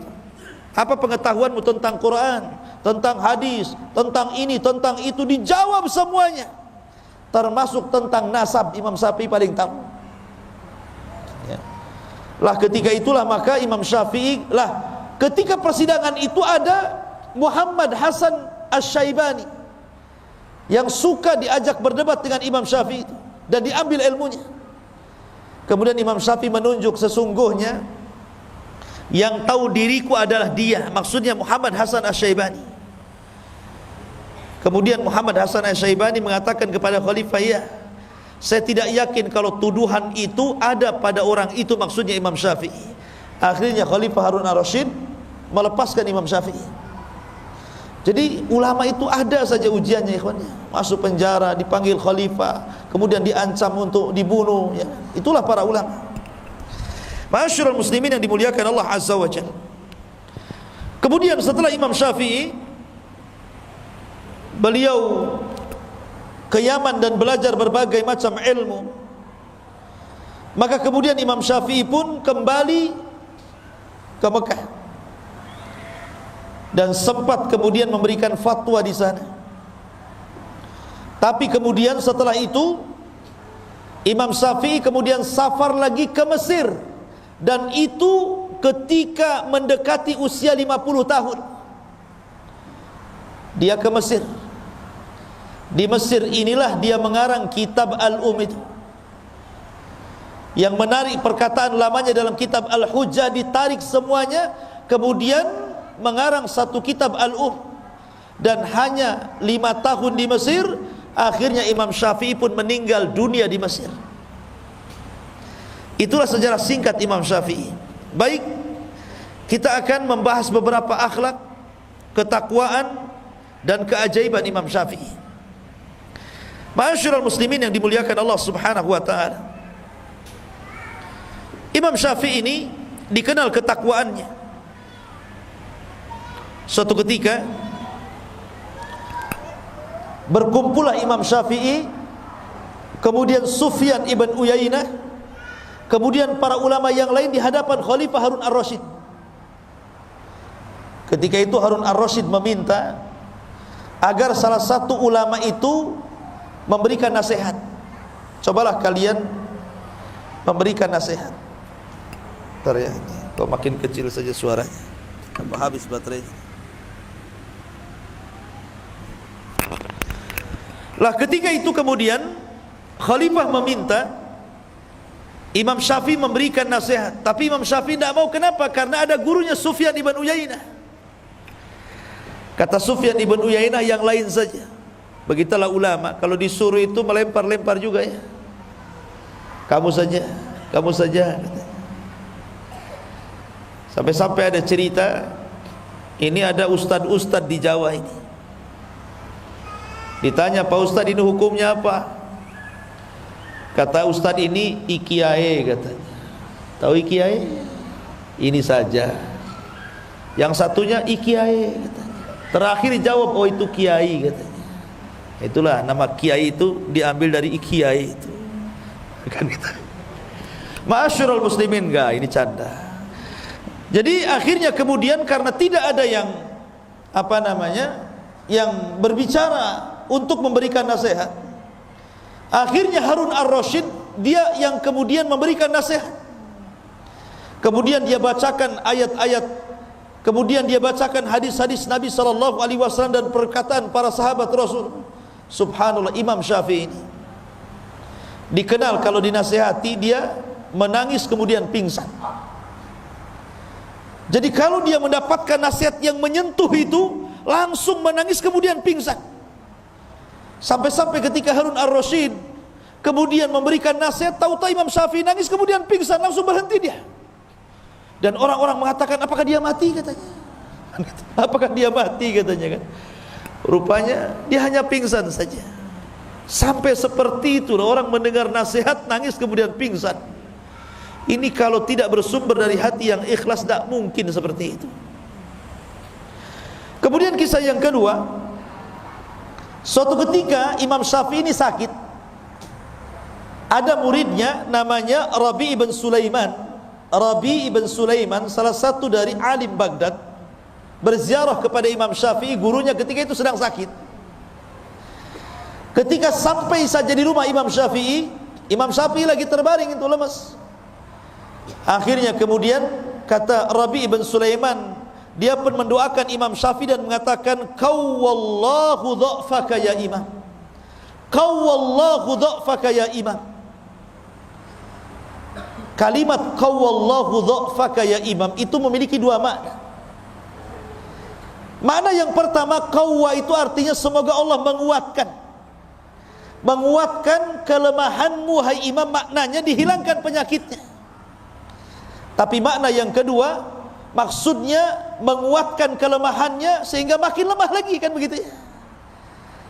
apa pengetahuanmu tentang Quran, tentang hadis, tentang ini, tentang itu? Dijawab semuanya, termasuk tentang nasab. Imam Syafi'i paling tahu ya. Lah ketika itulah maka Imam Syafi'i, lah ketika persidangan itu ada Muhammad Hasan Asy-Syaibani yang suka diajak berdebat dengan Imam Syafi'i itu, dan diambil ilmunya. Kemudian Imam Syafi'i menunjuk, sesungguhnya yang tahu diriku adalah dia, maksudnya Muhammad Hasan Asy-Syaibani. Kemudian Muhammad Hasan Asy-Syaibani mengatakan kepada Khalifah, ya, saya tidak yakin kalau tuduhan itu ada pada orang itu, maksudnya Imam Syafi'i. Akhirnya Khalifah Harun ar-Rasyid melepaskan Imam Syafi'i. Jadi ulama itu ada saja ujiannya, ikhwannya. Masuk penjara, dipanggil khalifah, kemudian diancam untuk dibunuh ya. Itulah para ulama. Ma'asyiral muslimin yang dimuliakan Allah Azza wa Jalla. Kemudian setelah Imam Syafi'i, beliau ke Yaman dan belajar berbagai macam ilmu. Maka kemudian Imam Syafi'i pun kembali ke Mekah dan sempat kemudian memberikan fatwa di sana. Tapi kemudian setelah itu Imam Syafi'i kemudian safar lagi ke Mesir, dan itu ketika mendekati usia 50 tahun. Dia ke Mesir. Di Mesir inilah dia mengarang kitab itu. Yang menarik, perkataan lamanya dalam kitab Al-Hujjah ditarik semuanya, kemudian mengarang satu kitab dan hanya 5 tahun di Mesir. Akhirnya Imam Syafi'i pun meninggal dunia di Mesir. Itulah sejarah singkat Imam Syafi'i. Baik, kita akan membahas beberapa akhlak, ketakwaan, dan keajaiban Imam Syafi'i. Ma'asyiral muslimin yang dimuliakan Allah Subhanahu wa ta'ala, Imam Syafi'i ini dikenal ketakwaannya. Suatu ketika berkumpullah Imam Syafi'i, kemudian Sufyan ibn Uyainah, kemudian para ulama yang lain di hadapan Khalifah Harun ar-Rasyid. Ketika itu Harun ar-Rasyid meminta agar salah satu ulama itu memberikan nasihat. Cobalah kalian memberikan nasihat. Bentar ya, kok makin kecil saja suaranya, apa habis baterainya. Lah ketika itu kemudian Khalifah meminta Imam Syafi'i memberikan nasihat, tapi Imam Syafi'i tidak mau. Kenapa? Karena ada gurunya Sufyan ibn Uyainah. Kata Sufyan ibn Uyainah, yang lain saja. Begitulah ulama, kalau disuruh itu melempar-lempar juga ya. Kamu saja, kamu saja. Sampai-sampai ada cerita, ini ada ustad-ustad di Jawa ini. Ditanya, Pak Ustad ini hukumnya apa? Kata ustad ini, ikiae katanya. Tahu ikiae? Ini saja. Yang satunya ikiae katanya. Terakhir jawab, oh itu kiai katanya. Itulah nama kiai itu diambil dari ikiae itu. Kan gitu. Ma'asyiral muslimin, enggak, ini canda. Jadi akhirnya kemudian karena tidak ada yang yang berbicara untuk memberikan nasihat, akhirnya Harun ar-Rasyid dia yang kemudian memberikan nasihat. Kemudian dia bacakan ayat-ayat, kemudian dia bacakan hadis-hadis Nabi SAW dan perkataan para sahabat Rasul. Subhanallah, Imam Syafi'i ini dikenal kalau dinasihati dia menangis kemudian pingsan. Jadi kalau dia mendapatkan nasihat yang menyentuh itu, langsung menangis kemudian pingsan. Sampai-sampai ketika Harun ar-Rasyid kemudian memberikan nasihat, tahu-tahu Imam Syafi'i nangis kemudian pingsan, langsung berhenti dia. Dan orang-orang mengatakan, apakah dia mati katanya? Apakah dia mati katanya kan? Rupanya dia hanya pingsan saja. Sampai seperti itu orang mendengar nasihat nangis kemudian pingsan. Ini kalau tidak bersumber dari hati yang ikhlas, tidak mungkin seperti itu. Kemudian kisah yang kedua, suatu ketika Imam Syafi'i ini sakit. Ada muridnya namanya Rabi' ibn Sulaiman. Rabi' ibn Sulaiman salah satu dari alim Baghdad, berziarah kepada Imam Syafi'i, gurunya ketika itu sedang sakit. Ketika sampai saja di rumah Imam Syafi'i lagi terbaring itu lemas. Akhirnya kemudian kata Rabi' ibn Sulaiman, dia pun mendoakan Imam Syafi'i dan mengatakan, qawwallahu dha'faka ya imam, qawwallahu dha'faka ya imam. Kalimat qawwallahu dha'faka ya imam itu memiliki dua makna. Makna yang pertama, qawwa itu artinya semoga Allah menguatkan kelemahanmu hai imam, maknanya dihilangkan penyakitnya. Tapi makna yang kedua, maksudnya menguatkan kelemahannya sehingga makin lemah lagi, kan begitu ya.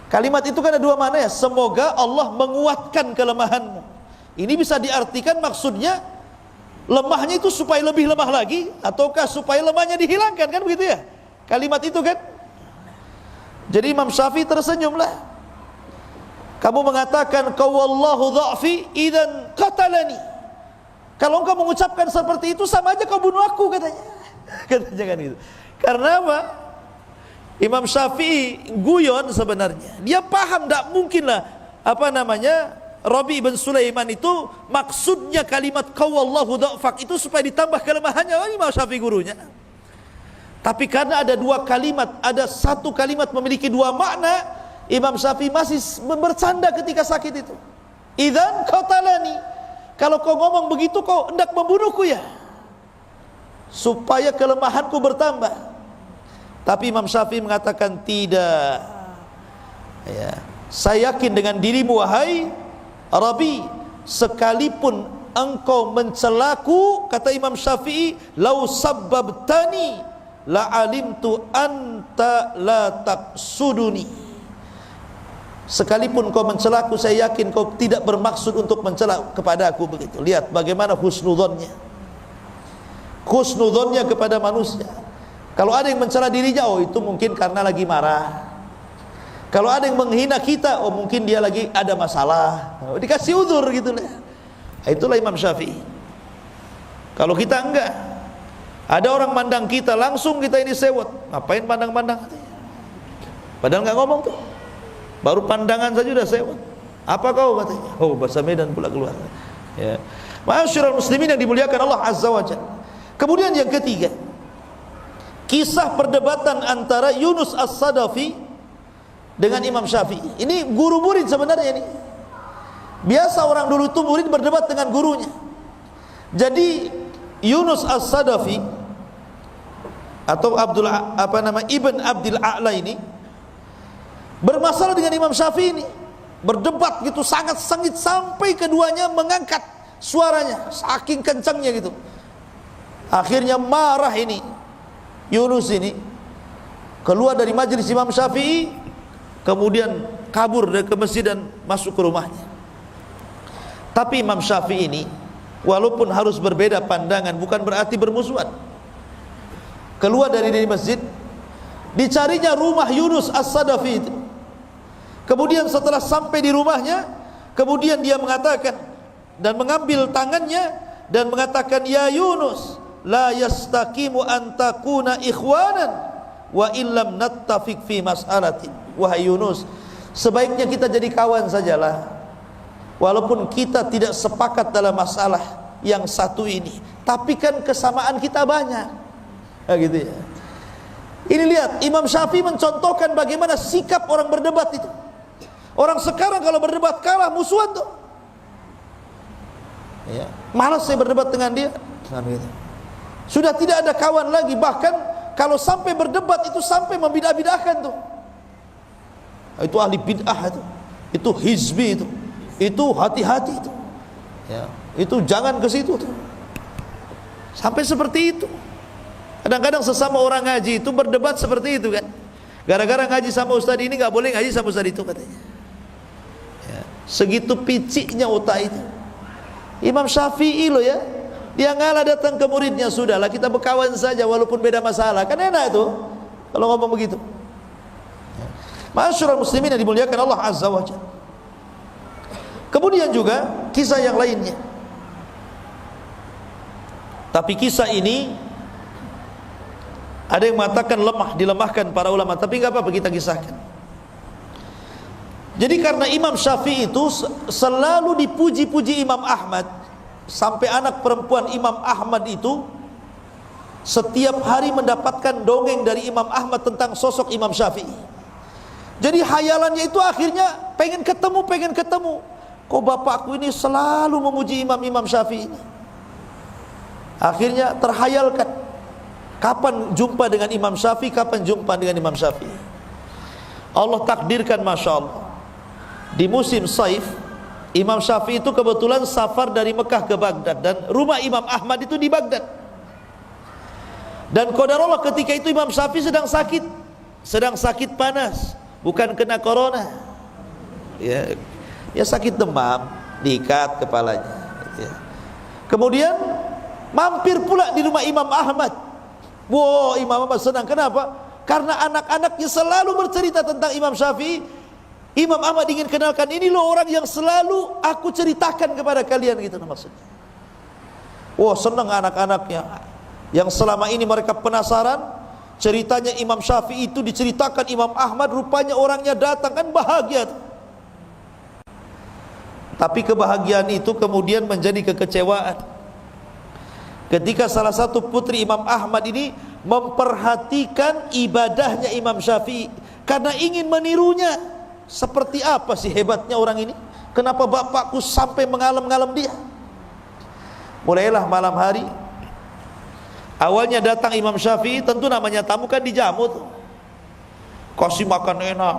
Kalimat itu kan ada dua makna ya, semoga Allah menguatkan kelemahanmu. Ini bisa diartikan maksudnya lemahnya itu supaya lebih lemah lagi, ataukah supaya lemahnya dihilangkan, kan begitu ya kalimat itu kan. Jadi Imam Syafi'i tersenyumlah. Kamu mengatakan qawallahu dha'fi idzan qatalani. Kalau engkau mengucapkan seperti itu, sama aja kau bunuh aku katanya. Katanya kan gitu. Karena apa? Imam Syafi'i guyon sebenarnya. Dia paham tidak mungkinlah Rabi' ibn Sulaiman itu maksudnya kalimat qawallahu dha'fak itu supaya ditambah kelemahannya Imam Syafi'i gurunya. Tapi karena ada dua kalimat, ada satu kalimat memiliki dua makna, Imam Syafi'i masih bercanda ketika sakit itu. Idzan qatalani, kalau kau ngomong begitu kau hendak membunuhku ya, supaya kelemahanku bertambah. Tapi Imam Syafi'i mengatakan tidak ya, saya yakin dengan dirimu wahai Rabi, sekalipun engkau mencelaku, kata Imam Syafi'i, lau sabbabtani la alimtu anta la taqsuduni. Sekalipun kau mencelaku, saya yakin kau tidak bermaksud untuk mencela kepada aku. Begitu. Lihat bagaimana husnudzonnya kepada manusia. Kalau ada yang mencela dirinya, oh itu mungkin karena lagi marah. Kalau ada yang menghina kita, oh mungkin dia lagi ada masalah, oh, dikasih uzur gitu lah. Itulah Imam Syafi'i. Kalau kita enggak, ada orang mandang kita, langsung kita ini sewot. Ngapain pandang-pandang? Padahal enggak ngomong tuh, baru pandangan saja udah sewot. Apa kau katanya? Oh bahasa Medan pula keluar ya. Ma'asyiral muslimin yang dimuliakan Allah Azza wa Jalla. Kemudian yang ketiga, kisah perdebatan antara Yunus As-Sadafi dengan Imam Syafi'i. Ini guru murid sebenarnya ini. Biasa orang dulu itu murid berdebat dengan gurunya. Jadi Yunus As-Sadafi atau Ibn Abdul A'la ini bermasalah dengan Imam Syafi'i ini, berdebat gitu sangat sengit sampai keduanya mengangkat suaranya saking kencangnya gitu. Akhirnya marah ini Yunus ini, keluar dari majelis Imam Syafi'i, kemudian kabur dari ke masjid dan masuk ke rumahnya. Tapi Imam Syafi'i ini walaupun harus berbeda pandangan bukan berarti bermusuhan. Keluar dari masjid, dicarinya rumah Yunus As-Sadafi itu. Kemudian setelah sampai di rumahnya, kemudian dia mengatakan dan mengambil tangannya dan mengatakan, ya Yunus, la yastaqimu an takuna ikhwanan wa illam nattafiq fi mas'alatin. Wahai Yunus, sebaiknya kita jadi kawan sajalah, walaupun kita tidak sepakat dalam masalah yang satu ini, tapi kan kesamaan kita banyak. Nah, gitu ya. Ini lihat, Imam Syafi'i mencontohkan bagaimana sikap orang berdebat itu. Orang sekarang kalau berdebat kalah, musuhan tuh. Ya, malas saya berdebat dengan dia. Gitu. Sudah tidak ada kawan lagi. Bahkan kalau sampai berdebat itu sampai membidah-bidahkan tuh. Itu ahli bid'ah itu hizbi itu hati-hati itu. Ya, itu jangan ke situ tuh. Sampai seperti itu. Kadang-kadang sesama orang ngaji itu berdebat seperti itu kan. Gara-gara ngaji sama ustaz ini nggak boleh ngaji sama ustaz itu katanya. Ya, segitu piciknya otak itu. Imam Syafi'i loh ya, dia ngalah datang ke muridnya, sudahlah kita berkawan saja walaupun beda masalah, kan enak itu kalau ngomong begitu. Ya. Ma'asyiral muslimin yang dimuliakan Allah Azza wa Jalla. Kemudian juga kisah yang lainnya. Tapi kisah ini ada yang mengatakan lemah, dilemahkan para ulama, tapi enggak apa-apa kita kisahkan. Jadi karena Imam Syafi'i itu selalu dipuji-puji Imam Ahmad, sampai anak perempuan Imam Ahmad itu setiap hari mendapatkan dongeng dari Imam Ahmad tentang sosok Imam Syafi'i. Jadi hayalannya itu akhirnya pengen ketemu. Kok bapakku ini selalu memuji Imam Syafi'i ini. Akhirnya terhayalkan, kapan jumpa dengan Imam Syafi'i, kapan jumpa dengan Imam Syafi'i. Allah takdirkan, Masya Allah, di musim Saif, Imam Syafi'i itu kebetulan safar dari Mekah ke Baghdad, dan rumah Imam Ahmad itu di Baghdad. Dan qadarullah ketika itu Imam Syafi'i sedang sakit panas, bukan kena corona. Ya sakit demam, diikat kepalanya. Ya. Kemudian mampir pula di rumah Imam Ahmad. Wow, Imam Ahmad senang. Kenapa? Karena anak-anaknya selalu bercerita tentang Imam Syafi'i. Imam Ahmad ingin kenalkan, ini loh orang yang selalu aku ceritakan kepada kalian, gitu maksudnya. Wow, senang anak-anaknya yang selama ini mereka penasaran ceritanya Imam Syafi'i itu diceritakan Imam Ahmad, rupanya orangnya datang, kan bahagia. Tapi kebahagiaan itu kemudian menjadi kekecewaan ketika salah satu putri Imam Ahmad ini memperhatikan ibadahnya Imam Syafi'i karena ingin menirunya. Seperti apa sih hebatnya orang ini? Kenapa bapakku sampai mengalem-ngalem dia? Mulailah malam hari. Awalnya datang Imam Syafi'i, tentu namanya tamu kan dijamu tuh. Kasih makan enak.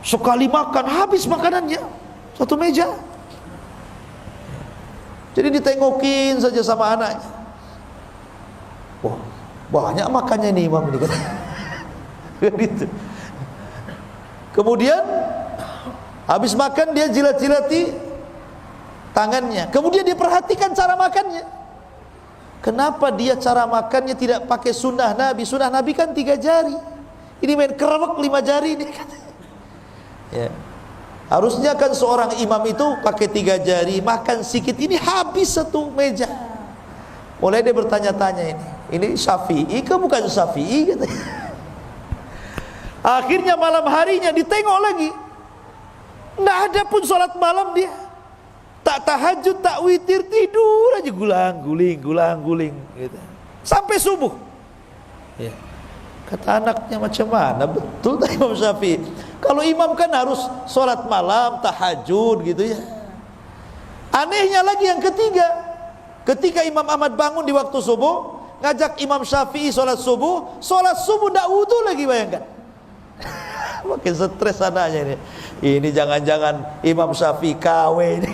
Sekali makan habis makanannya. Satu meja. Jadi ditengokin saja sama anaknya. Wah, banyak makannya nih Imam ini kan. Gitu. Kemudian habis makan dia jilat-jilati tangannya. Kemudian dia perhatikan cara makannya. Kenapa dia cara makannya tidak pakai sunnah Nabi? Sunnah Nabi kan 3 jari. Ini main kerewek 5 jari ini. Ya. Harusnya kan seorang imam itu pakai 3 jari, makan sedikit, ini habis satu meja. Mulai dia bertanya-tanya ini Syafi'i ke bukan Syafi'i katanya. Akhirnya malam harinya ditengok lagi, nggak ada pun sholat malam dia, tak tahajud, tak witir, tidur aja gulang-guling gitu. Sampai subuh. Ya. Kata anaknya, macam mana betul tak Imam Syafi'i? Kalau imam kan harus sholat malam, tahajud gitu ya. Anehnya lagi yang ketiga, ketika Imam Ahmad bangun di waktu subuh, ngajak Imam Syafi'i sholat subuh tidak wudu lagi, bayangkan. Makin stres anaknya ini. Ini jangan-jangan Imam Syafi'i KW ini.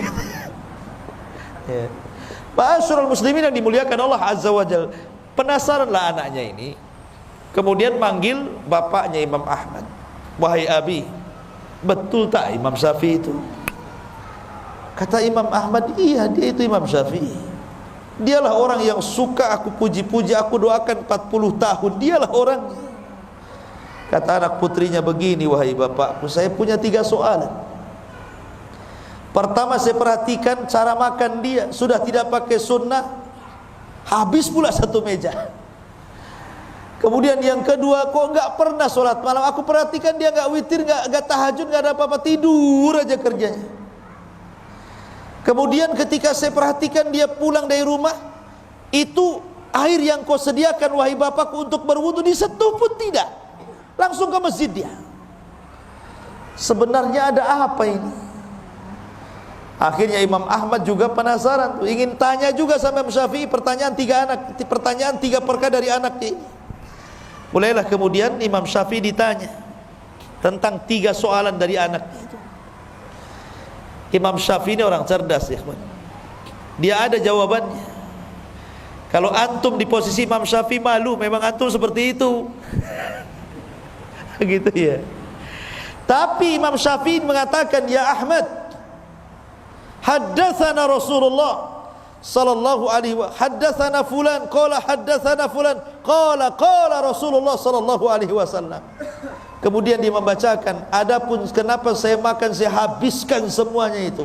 Ya. Ma'asyiral muslimin yang dimuliakan Allah Azza wa Jalla, penasaranlah anaknya ini, kemudian manggil bapaknya Imam Ahmad. Wahai Abi, betul tak Imam Syafi'i itu? Kata Imam Ahmad, iya dia itu Imam Syafi'i. Dialah orang yang suka aku puji-puji, aku doakan 40 tahun. Dialah orangnya. Kata anak putrinya begini, wahai bapakku, saya punya 3 soalan. Pertama, saya perhatikan cara makan dia, sudah tidak pakai sunnah, habis pula satu meja. Kemudian yang kedua, kok enggak pernah sholat malam. Aku perhatikan dia enggak witir, enggak tahajud, enggak ada apa-apa, tidur aja kerjanya. Kemudian ketika saya perhatikan dia pulang dari rumah, itu air yang kau sediakan wahai bapakku untuk berwudu disentuh pun tidak, langsung ke masjid dia. Sebenarnya ada apa ini? Akhirnya Imam Ahmad juga penasaran, ingin tanya juga sama Imam Syafi'i pertanyaan 3 perkara dari anaknya ini. Mulailah kemudian Imam Syafi'i ditanya tentang 3 soalan dari anaknya itu. Imam Syafi'i ini orang cerdas, ya kawan. Dia ada jawabannya. Kalau antum di posisi Imam Syafi'i, malu, memang antum seperti itu. Gitu ya. Tapi Imam Syafi'i mengatakan, ya Ahmad, haddatsana Rasulullah sallallahu alaihi wa haddatsana fulan qala haddatsana fulan qala Rasulullah sallallahu alaihi wasallam. Kemudian dia membacakan, adapun kenapa saya makan, saya habiskan semuanya itu,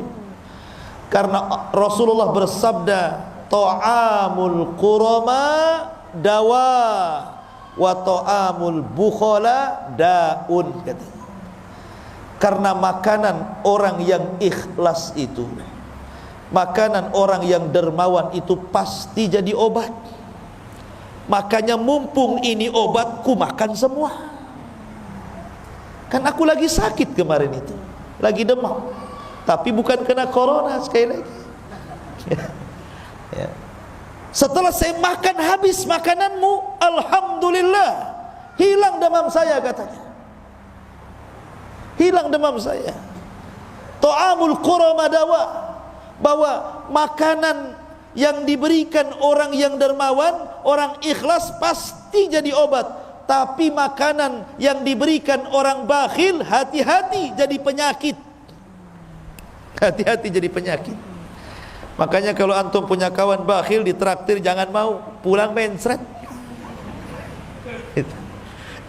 karena Rasulullah bersabda, ta'amul qurama dawa wa ta'amul bukhala daun, katanya. Karena makanan orang yang ikhlas itu, makanan orang yang dermawan itu pasti jadi obat. Makanya mumpung ini obat, ku makan semua. Kan aku lagi sakit kemarin itu, lagi demam, tapi bukan kena corona, sekali lagi. Ya. Setelah saya makan habis makananmu, alhamdulillah, hilang demam saya, katanya. Hilang demam saya. Ta'amul qurama dawa, bahwa makanan yang diberikan orang yang dermawan, orang ikhlas pasti jadi obat. Tapi makanan yang diberikan orang bakhil, hati-hati jadi penyakit. Hati-hati jadi penyakit. Makanya kalau antum punya kawan bakhil ditraktir, jangan mau, pulang mencret.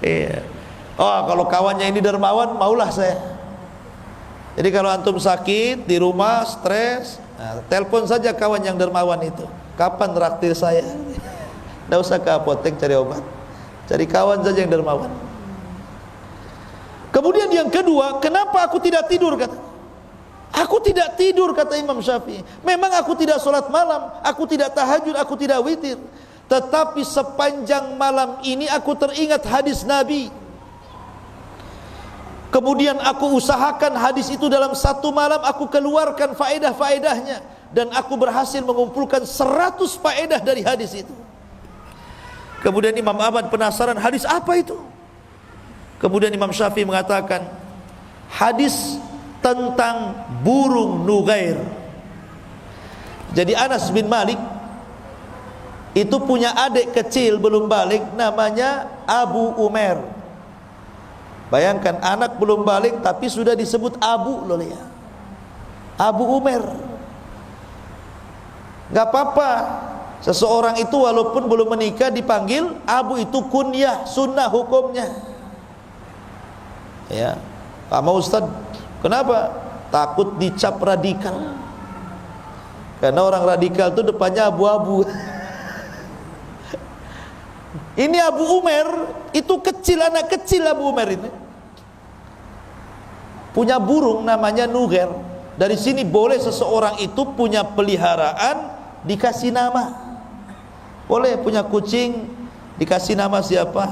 Iya. Oh, kalau kawannya ini dermawan, maulah saya. Jadi kalau antum sakit di rumah, stres, nah, telepon saja kawan yang dermawan itu. Kapan traktir saya? Tidak usah ke apotek cari obat, cari kawan saja yang dermawan. Kemudian yang kedua, kenapa aku tidak tidur, kata. Aku tidak tidur, kata Imam Syafi'i. Memang aku tidak sholat malam, aku tidak tahajud, aku tidak witir, tetapi sepanjang malam ini aku teringat hadis Nabi. Kemudian aku usahakan hadis itu dalam satu malam aku keluarkan faedah-faedahnya, dan aku berhasil mengumpulkan 100 faedah dari hadis itu. Kemudian Imam Ahmad penasaran, hadis apa itu? Kemudian Imam Syafi'i mengatakan, hadis tentang burung Nughair. Jadi Anas bin Malik itu punya adik kecil belum balik, namanya Abu Umair. Bayangkan, anak belum balik tapi sudah disebut Abu, loh ya, Abu Umair. Gak apa-apa, seseorang itu walaupun belum menikah dipanggil Abu, itu kunyah, sunnah hukumnya. Ya, sama Ustaz, kenapa? Takut dicap radikal. Karena orang radikal itu depannya abu-abu. Ini Abu Umair, itu kecil, anak kecil Abu Umair ini punya burung namanya Nughair. Dari sini boleh seseorang itu punya peliharaan dikasih nama. Boleh punya kucing dikasih nama siapa?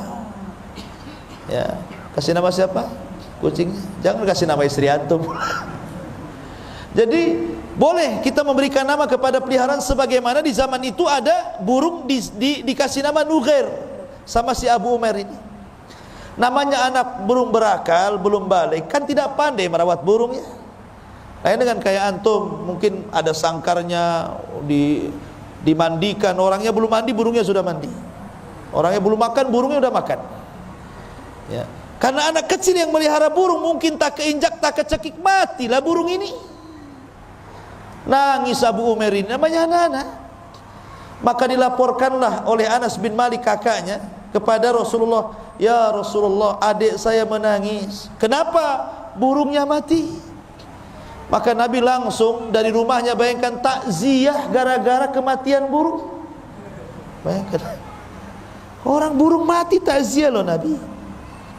Ya, kasih nama siapa? Kucingnya. Jangan kasih nama istri antum. Jadi boleh kita memberikan nama kepada peliharaan, sebagaimana di zaman itu ada burung dikasih nama Nughair sama si Abu Umair ini. Namanya anak burung berakal, belum balik, kan tidak pandai merawat burungnya. Lain dengan kayak antum, mungkin ada sangkarnya, dimandikan, orangnya belum mandi, burungnya sudah mandi. Orangnya belum makan, burungnya sudah makan. Ya. Karena anak kecil yang melihara burung mungkin tak keinjak, tak kecekik, matilah burung ini. Nangis Abu Umair ini, namanya anak-anak. Maka dilaporkanlah oleh Anas bin Malik kakaknya kepada Rasulullah, ya Rasulullah, adik saya menangis. Kenapa? Burungnya mati. Maka Nabi langsung dari rumahnya, bayangkan, takziah gara-gara kematian burung. Bayangkan, orang burung mati takziah loh Nabi.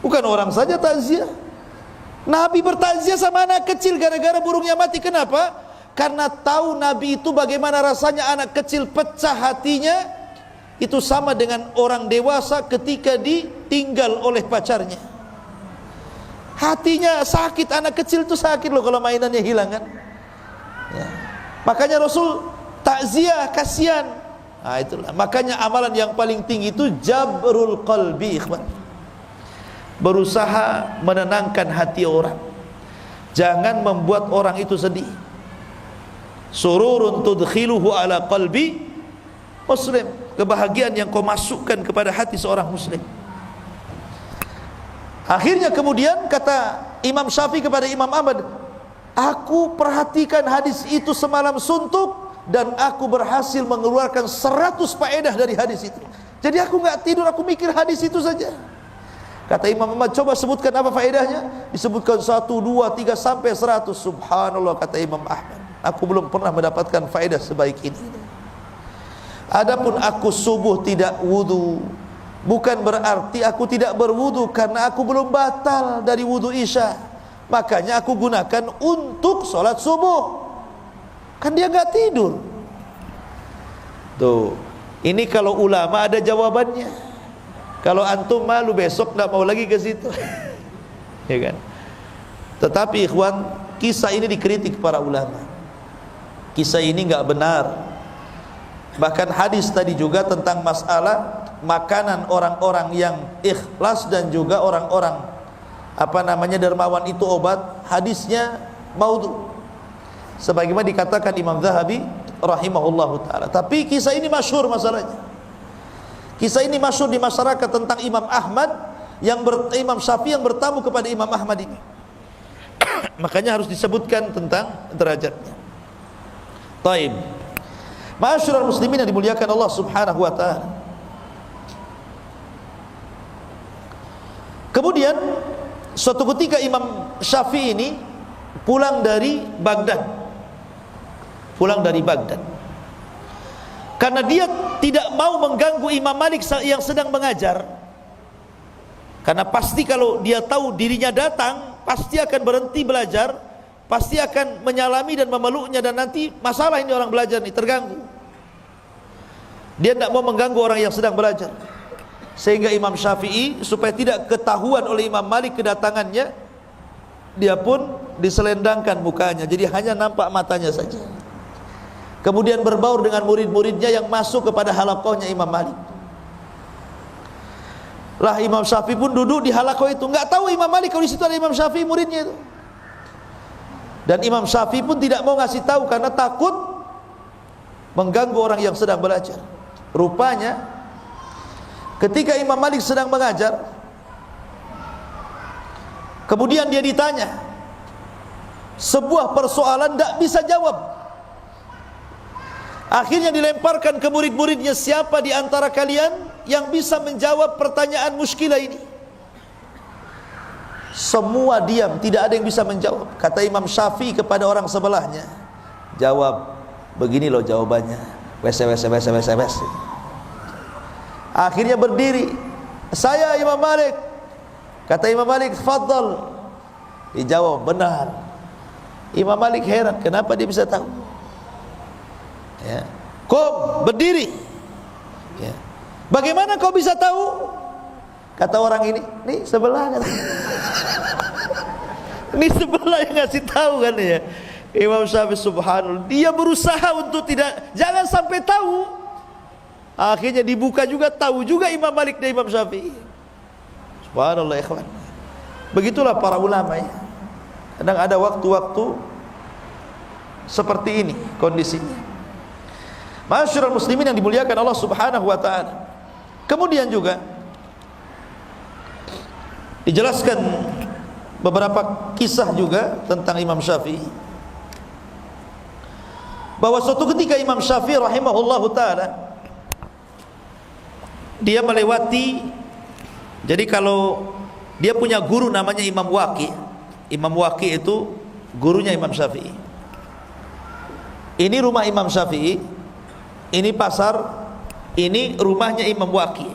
Bukan orang saja takziah, Nabi bertakziah sama anak kecil gara-gara burungnya mati. Kenapa? Karena tahu Nabi itu bagaimana rasanya anak kecil pecah hatinya. Itu sama dengan orang dewasa ketika ditinggal oleh pacarnya. Hatinya sakit, anak kecil itu sakit loh kalau mainannya hilang kan. Ya. Makanya Rasul takziah, kasihan. Nah itulah, makanya amalan yang paling tinggi itu jabrul qalbi, ikhwan. Berusaha menenangkan hati orang. Jangan membuat orang itu sedih. Sururun tudkhiluhu ala qalbi muslim, kebahagiaan yang kau masukkan kepada hati seorang muslim. Akhirnya kemudian kata Imam Syafi'i kepada Imam Ahmad, aku perhatikan hadis itu semalam suntuk dan aku berhasil mengeluarkan 100 faedah dari hadis itu. Jadi aku enggak tidur, aku mikir hadis itu saja. Kata Imam Ahmad, coba sebutkan apa faedahnya? Disebutkan 1, 2, 3 sampai 100. Subhanallah, kata Imam Ahmad, aku belum pernah mendapatkan faedah sebaik ini. Adapun aku subuh tidak wudu, bukan berarti aku tidak berwudu, karena aku belum batal dari wudu isya. Makanya aku gunakan untuk sholat subuh. Kan dia gak tidur. Tuh, ini kalau ulama ada jawabannya. Kalau antum malu besok gak mau lagi ke situ. Ya kan? Tetapi ikhwan, kisah ini dikritik para ulama. Kisah ini enggak benar. Bahkan hadis tadi juga tentang masalah makanan orang-orang yang ikhlas dan juga orang-orang dermawan itu obat, hadisnya maudhu. Sebagaimana dikatakan Imam Zahabi rahimahullahu taala. Tapi kisah ini masyhur masalahnya. Kisah ini masyhur di masyarakat tentang Imam Ahmad Imam Syafi'i yang bertamu kepada Imam Ahmad ini. Makanya harus disebutkan tentang derajatnya. Taib. Ma'asyiral muslimin yang dimuliakan Allah Subhanahu wa taala. Kemudian suatu ketika Imam Syafi'i ini pulang dari Baghdad. Karena dia tidak mau mengganggu Imam Malik yang sedang mengajar. Karena pasti kalau dia tahu dirinya datang, pasti akan berhenti belajar, pasti akan menyalami dan memeluknya, dan nanti masalah ini orang belajar ini terganggu. Dia tidak mau mengganggu orang yang sedang belajar. Sehingga Imam Syafi'i supaya tidak ketahuan oleh Imam Malik kedatangannya, dia pun diselendangkan mukanya, jadi hanya nampak matanya saja. Kemudian berbaur dengan murid-muridnya yang masuk kepada halaqahnya Imam Malik. Lah Imam Syafi'i pun duduk di halaqah itu, enggak tahu Imam Malik kalau di situ ada Imam Syafi'i muridnya itu. Dan Imam Syafi'i pun tidak mau ngasih tahu karena takut mengganggu orang yang sedang belajar. Rupanya ketika Imam Malik sedang mengajar, kemudian dia ditanya sebuah persoalan, tidak bisa jawab. Akhirnya dilemparkan ke murid-muridnya, siapa di antara kalian yang bisa menjawab pertanyaan muskilah ini? Semua diam, tidak ada yang bisa menjawab. Kata Imam Syafi'i kepada orang sebelahnya, jawab, begini loh jawabannya. Wes. Akhirnya berdiri, saya Imam Malik. Kata Imam Malik, fadhal. Dijawab, benar. Imam Malik heran, kenapa dia bisa tahu? Ya. Qum, berdiri. Ya. Bagaimana kau bisa tahu? Kata orang ini, nih sebelah kata. Ini sebelah yang ngasih tahu kan ya. Imam Syafi'i subhanallah, dia berusaha untuk jangan sampai tahu. Akhirnya dibuka juga, tahu juga Imam Malik dan Imam Syafi'i. Subhanallah ikhwan. Begitulah para ulama ya. Kadang ada waktu-waktu seperti ini kondisinya. Masyarul muslimin yang dimuliakan Allah Subhanahu wa taala. Kemudian juga dijelaskan beberapa kisah juga tentang Imam Syafi'i, bahwa suatu ketika Imam Syafi'i rahimahullahu taala dia melewati, jadi kalau dia punya guru namanya Imam Waqi. Imam Waqi itu gurunya Imam Syafi'i. Ini rumah Imam Syafi'i, ini pasar, ini rumahnya Imam Waqi.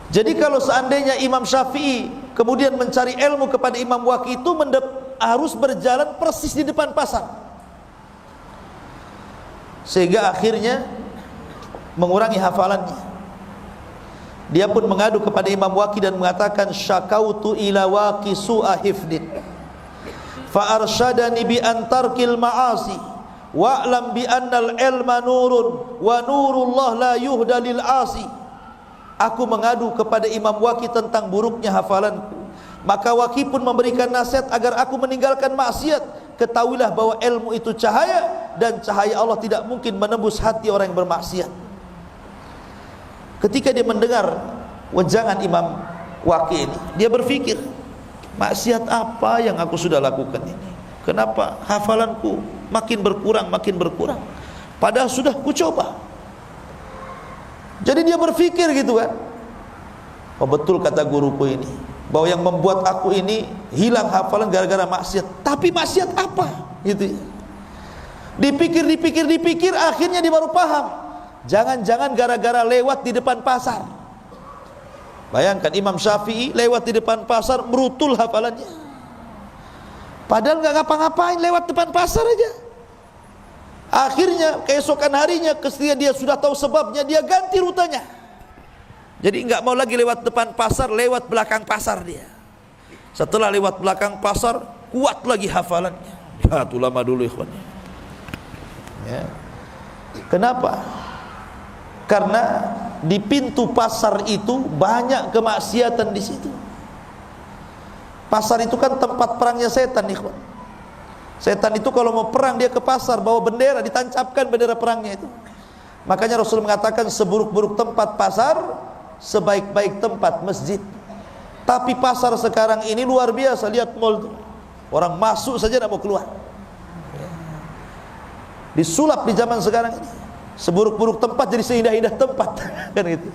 Jadi kalau seandainya Imam Syafi'i kemudian mencari ilmu kepada Imam Waqi itu harus berjalan persis di depan pasar, sehingga akhirnya mengurangi hafalannya. Dia pun mengadu kepada Imam Waqi dan mengatakan, syakautu ila Waqi su'a hifdin fa arsyadani bi antarkil ma'asi wa'lam bi annal ilma nurun wa nurullah la yuhda lil asi. Aku mengadu kepada Imam Waqi tentang buruknya hafalanku, maka Waqi pun memberikan nasihat agar aku meninggalkan maksiat. Ketahuilah bahwa ilmu itu cahaya, dan cahaya Allah tidak mungkin menembus hati orang yang bermaksiat. Ketika dia mendengar wejangan Imam Waqi ini, dia berpikir, maksiat apa yang aku sudah lakukan ini? Kenapa hafalanku makin berkurang, makin berkurang? Padahal sudah kucoba. Jadi dia berpikir gitu kan, oh betul kata guruku ini, bahwa yang membuat aku ini hilang hafalan gara-gara maksiat. Tapi maksiat apa? Gitu ya. Dipikir, akhirnya dia baru paham. Jangan-jangan gara-gara lewat di depan pasar. Bayangkan Imam Syafi'i lewat di depan pasar, merutul hafalannya. Padahal nggak ngapa-ngapain, lewat depan pasar aja. Akhirnya keesokan harinya, ketika dia sudah tahu sebabnya, dia ganti rutenya. Jadi nggak mau lagi lewat depan pasar, lewat belakang pasar dia. Setelah lewat belakang pasar, kuat lagi hafalannya. Ya, itu lama dulu ikhwan. Ya. Kenapa? Karena di pintu pasar itu banyak kemaksiatan di situ. Pasar itu kan tempat perangnya setan, ikhwan. Setan itu kalau mau perang dia ke pasar, bawa bendera, ditancapkan bendera perangnya itu. Makanya Rasul mengatakan, seburuk-buruk tempat pasar, sebaik-baik tempat masjid. Tapi pasar sekarang ini luar biasa, lihat mall tuh. Orang masuk saja tidak mau keluar. Disulap di zaman sekarang ini. Seburuk-buruk tempat jadi seindah-indah tempat. Kan gitu.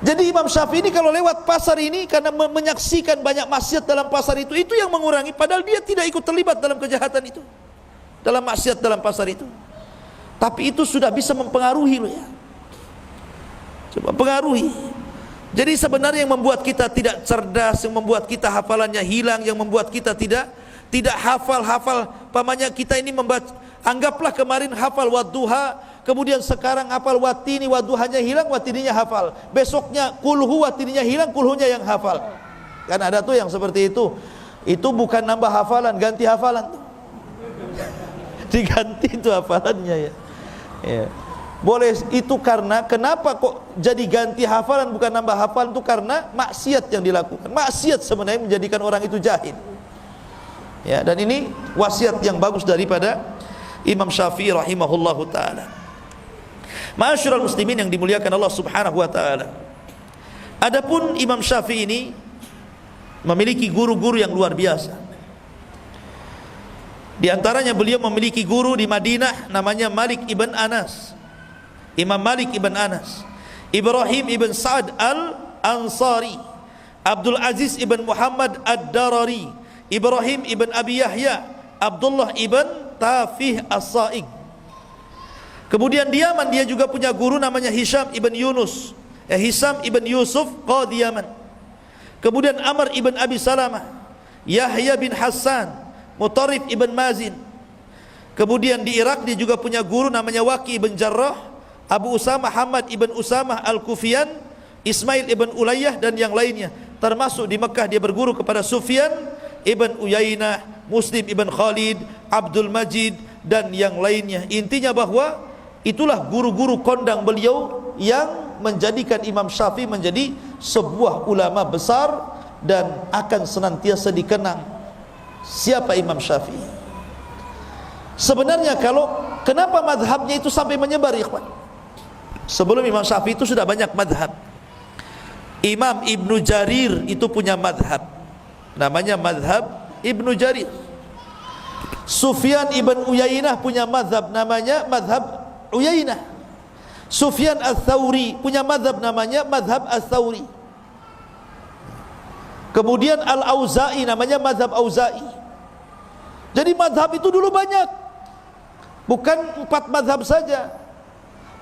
Jadi Imam Syafi'i ini kalau lewat pasar ini, karena menyaksikan banyak maksiat dalam pasar itu yang mengurangi, padahal dia tidak ikut terlibat dalam kejahatan itu, dalam maksiat dalam pasar itu. Tapi itu sudah bisa mempengaruhi loh ya. Coba pengaruhi. Jadi sebenarnya yang membuat kita tidak cerdas, yang membuat kita hafalannya hilang, yang membuat kita tidak hafal, pamannya kita ini membaca. Anggaplah kemarin hafal wadduha, kemudian sekarang hafal watini, wadduhanya hilang, watininya hafal. Besoknya kulhu, watininya hilang, kulhunya yang hafal. Kan ada tuh yang seperti itu. Itu bukan nambah hafalan, ganti hafalan. Diganti itu hafalannya ya. Ya. Boleh itu karena kenapa kok jadi ganti hafalan bukan nambah hafalan, itu karena maksiat yang dilakukan. Maksiat sebenarnya menjadikan orang itu jahil. Ya, dan ini wasiat yang bagus daripada Imam Syafi'i rahimahullahu ta'ala. Ma'asyiral muslimin yang dimuliakan Allah subhanahu wa ta'ala. Adapun Imam Syafi'i ini memiliki guru-guru yang luar biasa. Di antaranya beliau memiliki guru di Madinah namanya Malik ibn Anas. Imam Malik ibn Anas, Ibrahim ibn Sa'ad al-Ansari, Abdul Aziz ibn Muhammad ad-Darari, Ibrahim ibn Abi Yahya, Abdullah ibn Tafih as-Sa'ig. Kemudian di Yaman dia juga punya guru namanya Hisham ibn Yusuf qadi Yaman. Kemudian Amr ibn Abi Salamah, Yahya bin Hassan, Mutarrif ibn Mazin. Kemudian di Irak dia juga punya guru namanya Waqi ibn Jarrah, Abu Usamah Hamad ibn Usamah al-Kufiyan, Ismail ibn Ulayyah dan yang lainnya. Termasuk di Mekah dia berguru kepada Sufyan Ibn Uyainah, Muslim Ibn Khalid, Abdul Majid dan yang lainnya. Intinya bahwa itulah guru-guru kondang beliau yang menjadikan Imam Syafi'i menjadi sebuah ulama besar dan akan senantiasa dikenang siapa Imam Syafi'i. Sebenarnya kenapa madhabnya itu sampai menyebar, ikhwan? Sebelum Imam Syafi'i itu sudah banyak madhab. Imam Ibnu Jarir itu punya madhab, namanya madhab Ibnu Jarir. Sufyan Ibn Uyainah punya madhab, namanya madhab Uyainah. Sufyan Ats-Tsauri punya madhab, namanya madhab Ats-Tsauri. Kemudian Al-Auza'i, namanya madhab Auza'i. Jadi madhab itu dulu banyak, bukan 4 madhab saja.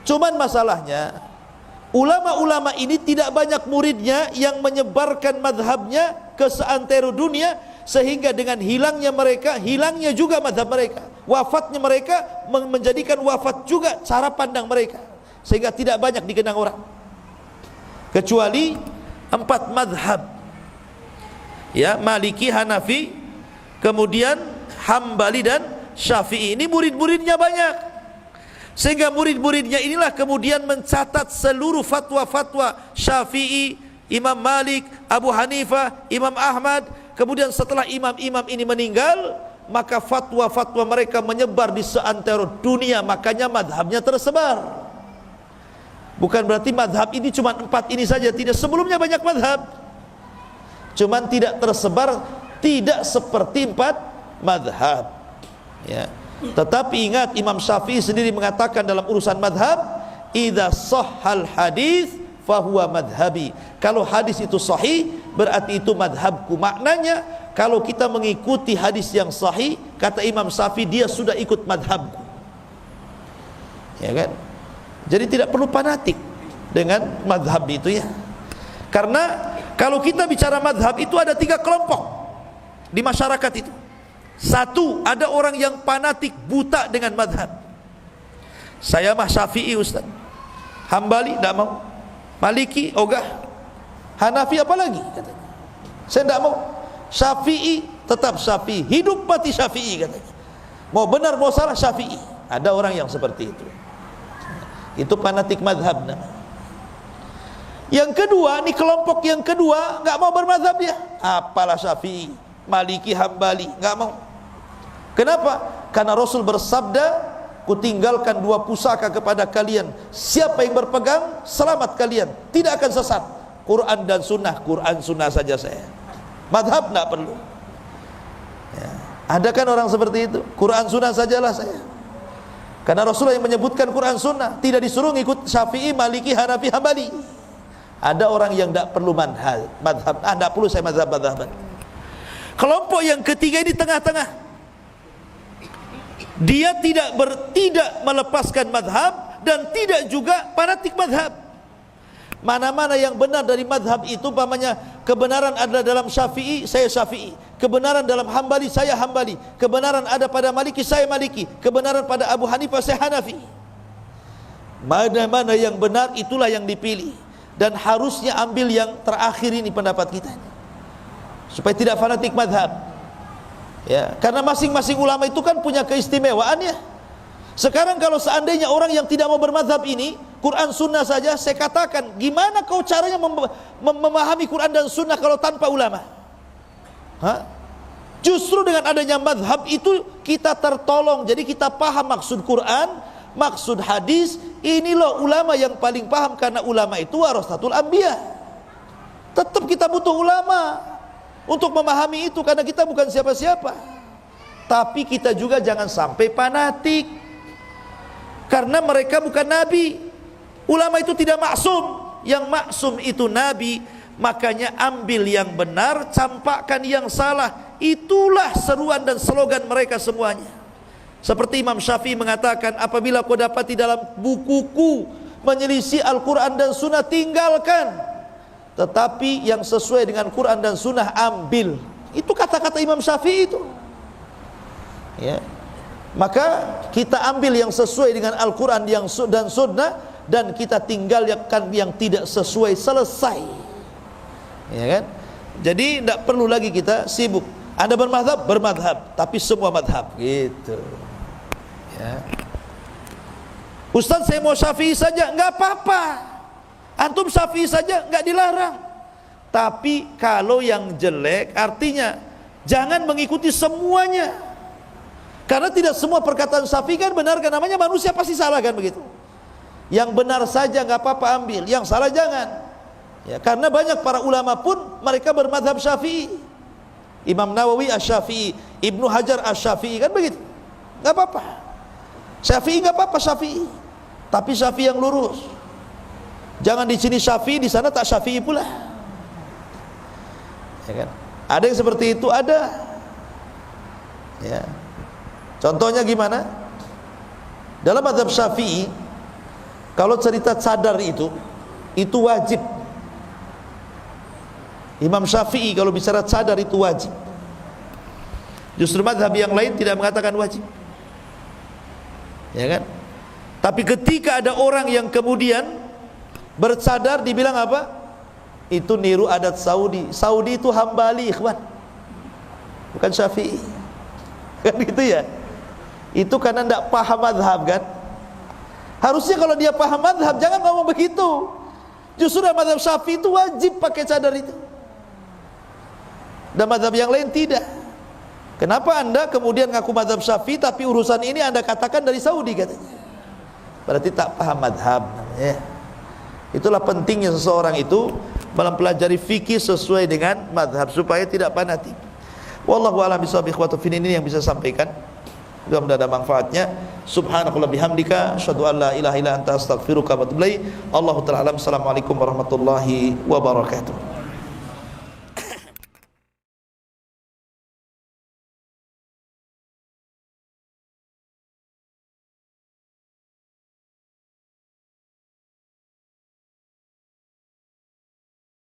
Cuman masalahnya ulama-ulama ini tidak banyak muridnya yang menyebarkan madhabnya ke seantero dunia, sehingga dengan hilangnya mereka, hilangnya juga madhab mereka. Wafatnya mereka menjadikan wafat juga cara pandang mereka, sehingga tidak banyak dikenang orang, kecuali 4 madhab, ya, Maliki, Hanafi, kemudian Hambali dan Syafi'i. Ini murid-muridnya banyak, sehingga murid-muridnya inilah kemudian mencatat seluruh fatwa-fatwa Syafi'i, Imam Malik, Abu Hanifah, Imam Ahmad. Kemudian setelah imam-imam ini meninggal, maka fatwa-fatwa mereka menyebar di seantero dunia, makanya madhabnya tersebar. Bukan berarti madhab ini cuma 4 ini saja, tidak, sebelumnya banyak madhab, cuman tidak tersebar, tidak seperti 4 madhab, ya. Tetapi ingat, Imam Syafi'i sendiri mengatakan dalam urusan madhab, idza sahhal hadis fahuwa madhabi. Kalau hadis itu sahih, berarti itu madhabku. Maknanya kalau kita mengikuti hadis yang sahih, kata Imam Syafi'i, dia sudah ikut madhabku, ya kan? Jadi tidak perlu fanatik dengan madhab itu, ya. Karena kalau kita bicara madhab itu ada 3 kelompok di masyarakat itu. Satu, ada orang yang fanatik buta dengan madhab. Saya mah Syafi'i Ustaz, Hambali tidak mau, Maliki ogah, Hanafi apalagi katanya, saya tidak mau. Syafi'i tetap Syafi'i, hidup mati Syafi'i katanya, mau benar mau salah Syafi'i. Ada orang yang seperti itu fanatik madhab namanya. Yang kedua, ini kelompok yang kedua, nggak mau bermadhab dia, apalah Syafi'i, Maliki, Hambali, nggak mau. Kenapa? Karena Rasul bersabda, kutinggalkan 2 pusaka kepada kalian, siapa yang berpegang selamat kalian, tidak akan sesat. Quran dan sunnah, Quran sunnah saja saya, madhab tidak perlu, ya. Ada kan orang seperti itu, Quran sunnah sajalah saya, karena Rasulullah yang menyebutkan Quran sunnah, tidak disuruh ngikut Syafi'i, Maliki, Hanafi, Hambali. Ada orang yang tidak perlu madhab, tidak perlu saya madhab. Kelompok yang ketiga ini tengah-tengah, dia tidak melepaskan madhab dan tidak juga fanatik madhab. Mana-mana yang benar dari madhab itu, umpamanya kebenaran ada dalam Syafi'i, saya Syafi'i, kebenaran dalam Hambali, saya Hambali, kebenaran ada pada Maliki, saya Maliki, kebenaran pada Abu Hanifah, saya Hanafi. Mana-mana yang benar itulah yang dipilih, dan harusnya ambil yang terakhir ini pendapat kita, supaya tidak fanatik madhab, ya. Karena masing-masing ulama itu kan punya keistimewaannya. Sekarang kalau seandainya orang yang tidak mau bermadhab ini, Quran sunnah saja, saya katakan, gimana kau caranya memahami Quran dan sunnah kalau tanpa ulama? Justru dengan adanya madhab itu kita tertolong. Jadi kita paham maksud Quran, maksud hadis. Ini loh ulama yang paling paham, karena ulama itu warasatul anbiya. Tetap kita butuh ulama untuk memahami itu, karena kita bukan siapa-siapa. Tapi kita juga jangan sampai fanatik, karena mereka bukan nabi. Ulama itu tidak maksum, yang maksum itu nabi. Makanya ambil yang benar, campakkan yang salah. Itulah seruan dan slogan mereka semuanya. Seperti Imam Syafi'i mengatakan, apabila kau dapati dalam bukuku menyelisih Al-Quran dan Sunnah, tinggalkan. Tetapi yang sesuai dengan Quran dan Sunnah ambil. Itu kata-kata Imam Syafi'i itu, ya. Maka kita ambil yang sesuai dengan Al-Quran dan Sunnah, dan kita tinggalkan yang tidak sesuai, selesai, ya kan? Jadi tidak perlu lagi kita sibuk. Anda bermadhab, bermadhab, tapi semua madhab gitu ya. Ustaz, saya mau Syafi'i saja, enggak apa-apa. Antum Syafi'i saja, enggak dilarang. Tapi kalau yang jelek, artinya jangan mengikuti semuanya. Karena tidak semua perkataan Syafi'i kan benar, kan namanya manusia pasti salah kan begitu. Yang benar saja enggak apa-apa ambil, yang salah jangan. Ya, karena banyak para ulama pun mereka bermadhab Syafi'i. Imam Nawawi Asy-Syafi'i, Ibnu Hajar Asy-Syafi'i, kan begitu. Enggak apa-apa. Syafi'i enggak apa-apa Syafi'i. Tapi Syafi'i yang lurus. Jangan di sini Syafi'i, di sana tak Syafi'i pula. Ya kan? Ada yang seperti itu, ada. Ya. Contohnya gimana? Dalam mazhab Syafi'i, kalau cerita cadar itu wajib. Imam Syafi'i kalau bicara cadar itu wajib. Justru mazhab yang lain tidak mengatakan wajib. Ya kan? Tapi ketika ada orang yang kemudian bercadar, dibilang apa? Itu niru adat Saudi. Saudi itu Hambali, ikhwan, bukan Syafi'i. Kan gitu ya. Itu karena tidak paham mazhab kan. Harusnya kalau dia paham mazhab jangan ngomong begitu. Justru dalam mazhab Syafi'i itu wajib pakai cadar itu. Dan mazhab yang lain tidak. Kenapa Anda kemudian ngaku mazhab Syafi'i tapi urusan ini Anda katakan dari Saudi katanya? Berarti tak paham mazhab namanya. Itulah pentingnya seseorang itu mempelajari fikih sesuai dengan mazhab supaya tidak fanatik. Wallahu a'lam bishawab. Ikhwatu fi din, ini yang bisa sampaikan. Mudah-mudahan ada manfaatnya. Subhanakallah bihamdika asyhadu an la ilaha illa anta astaghfiruka wa atubu ilaik. Allahu ta'ala alam. Assalamualaikum warahmatullahi wabarakatuh.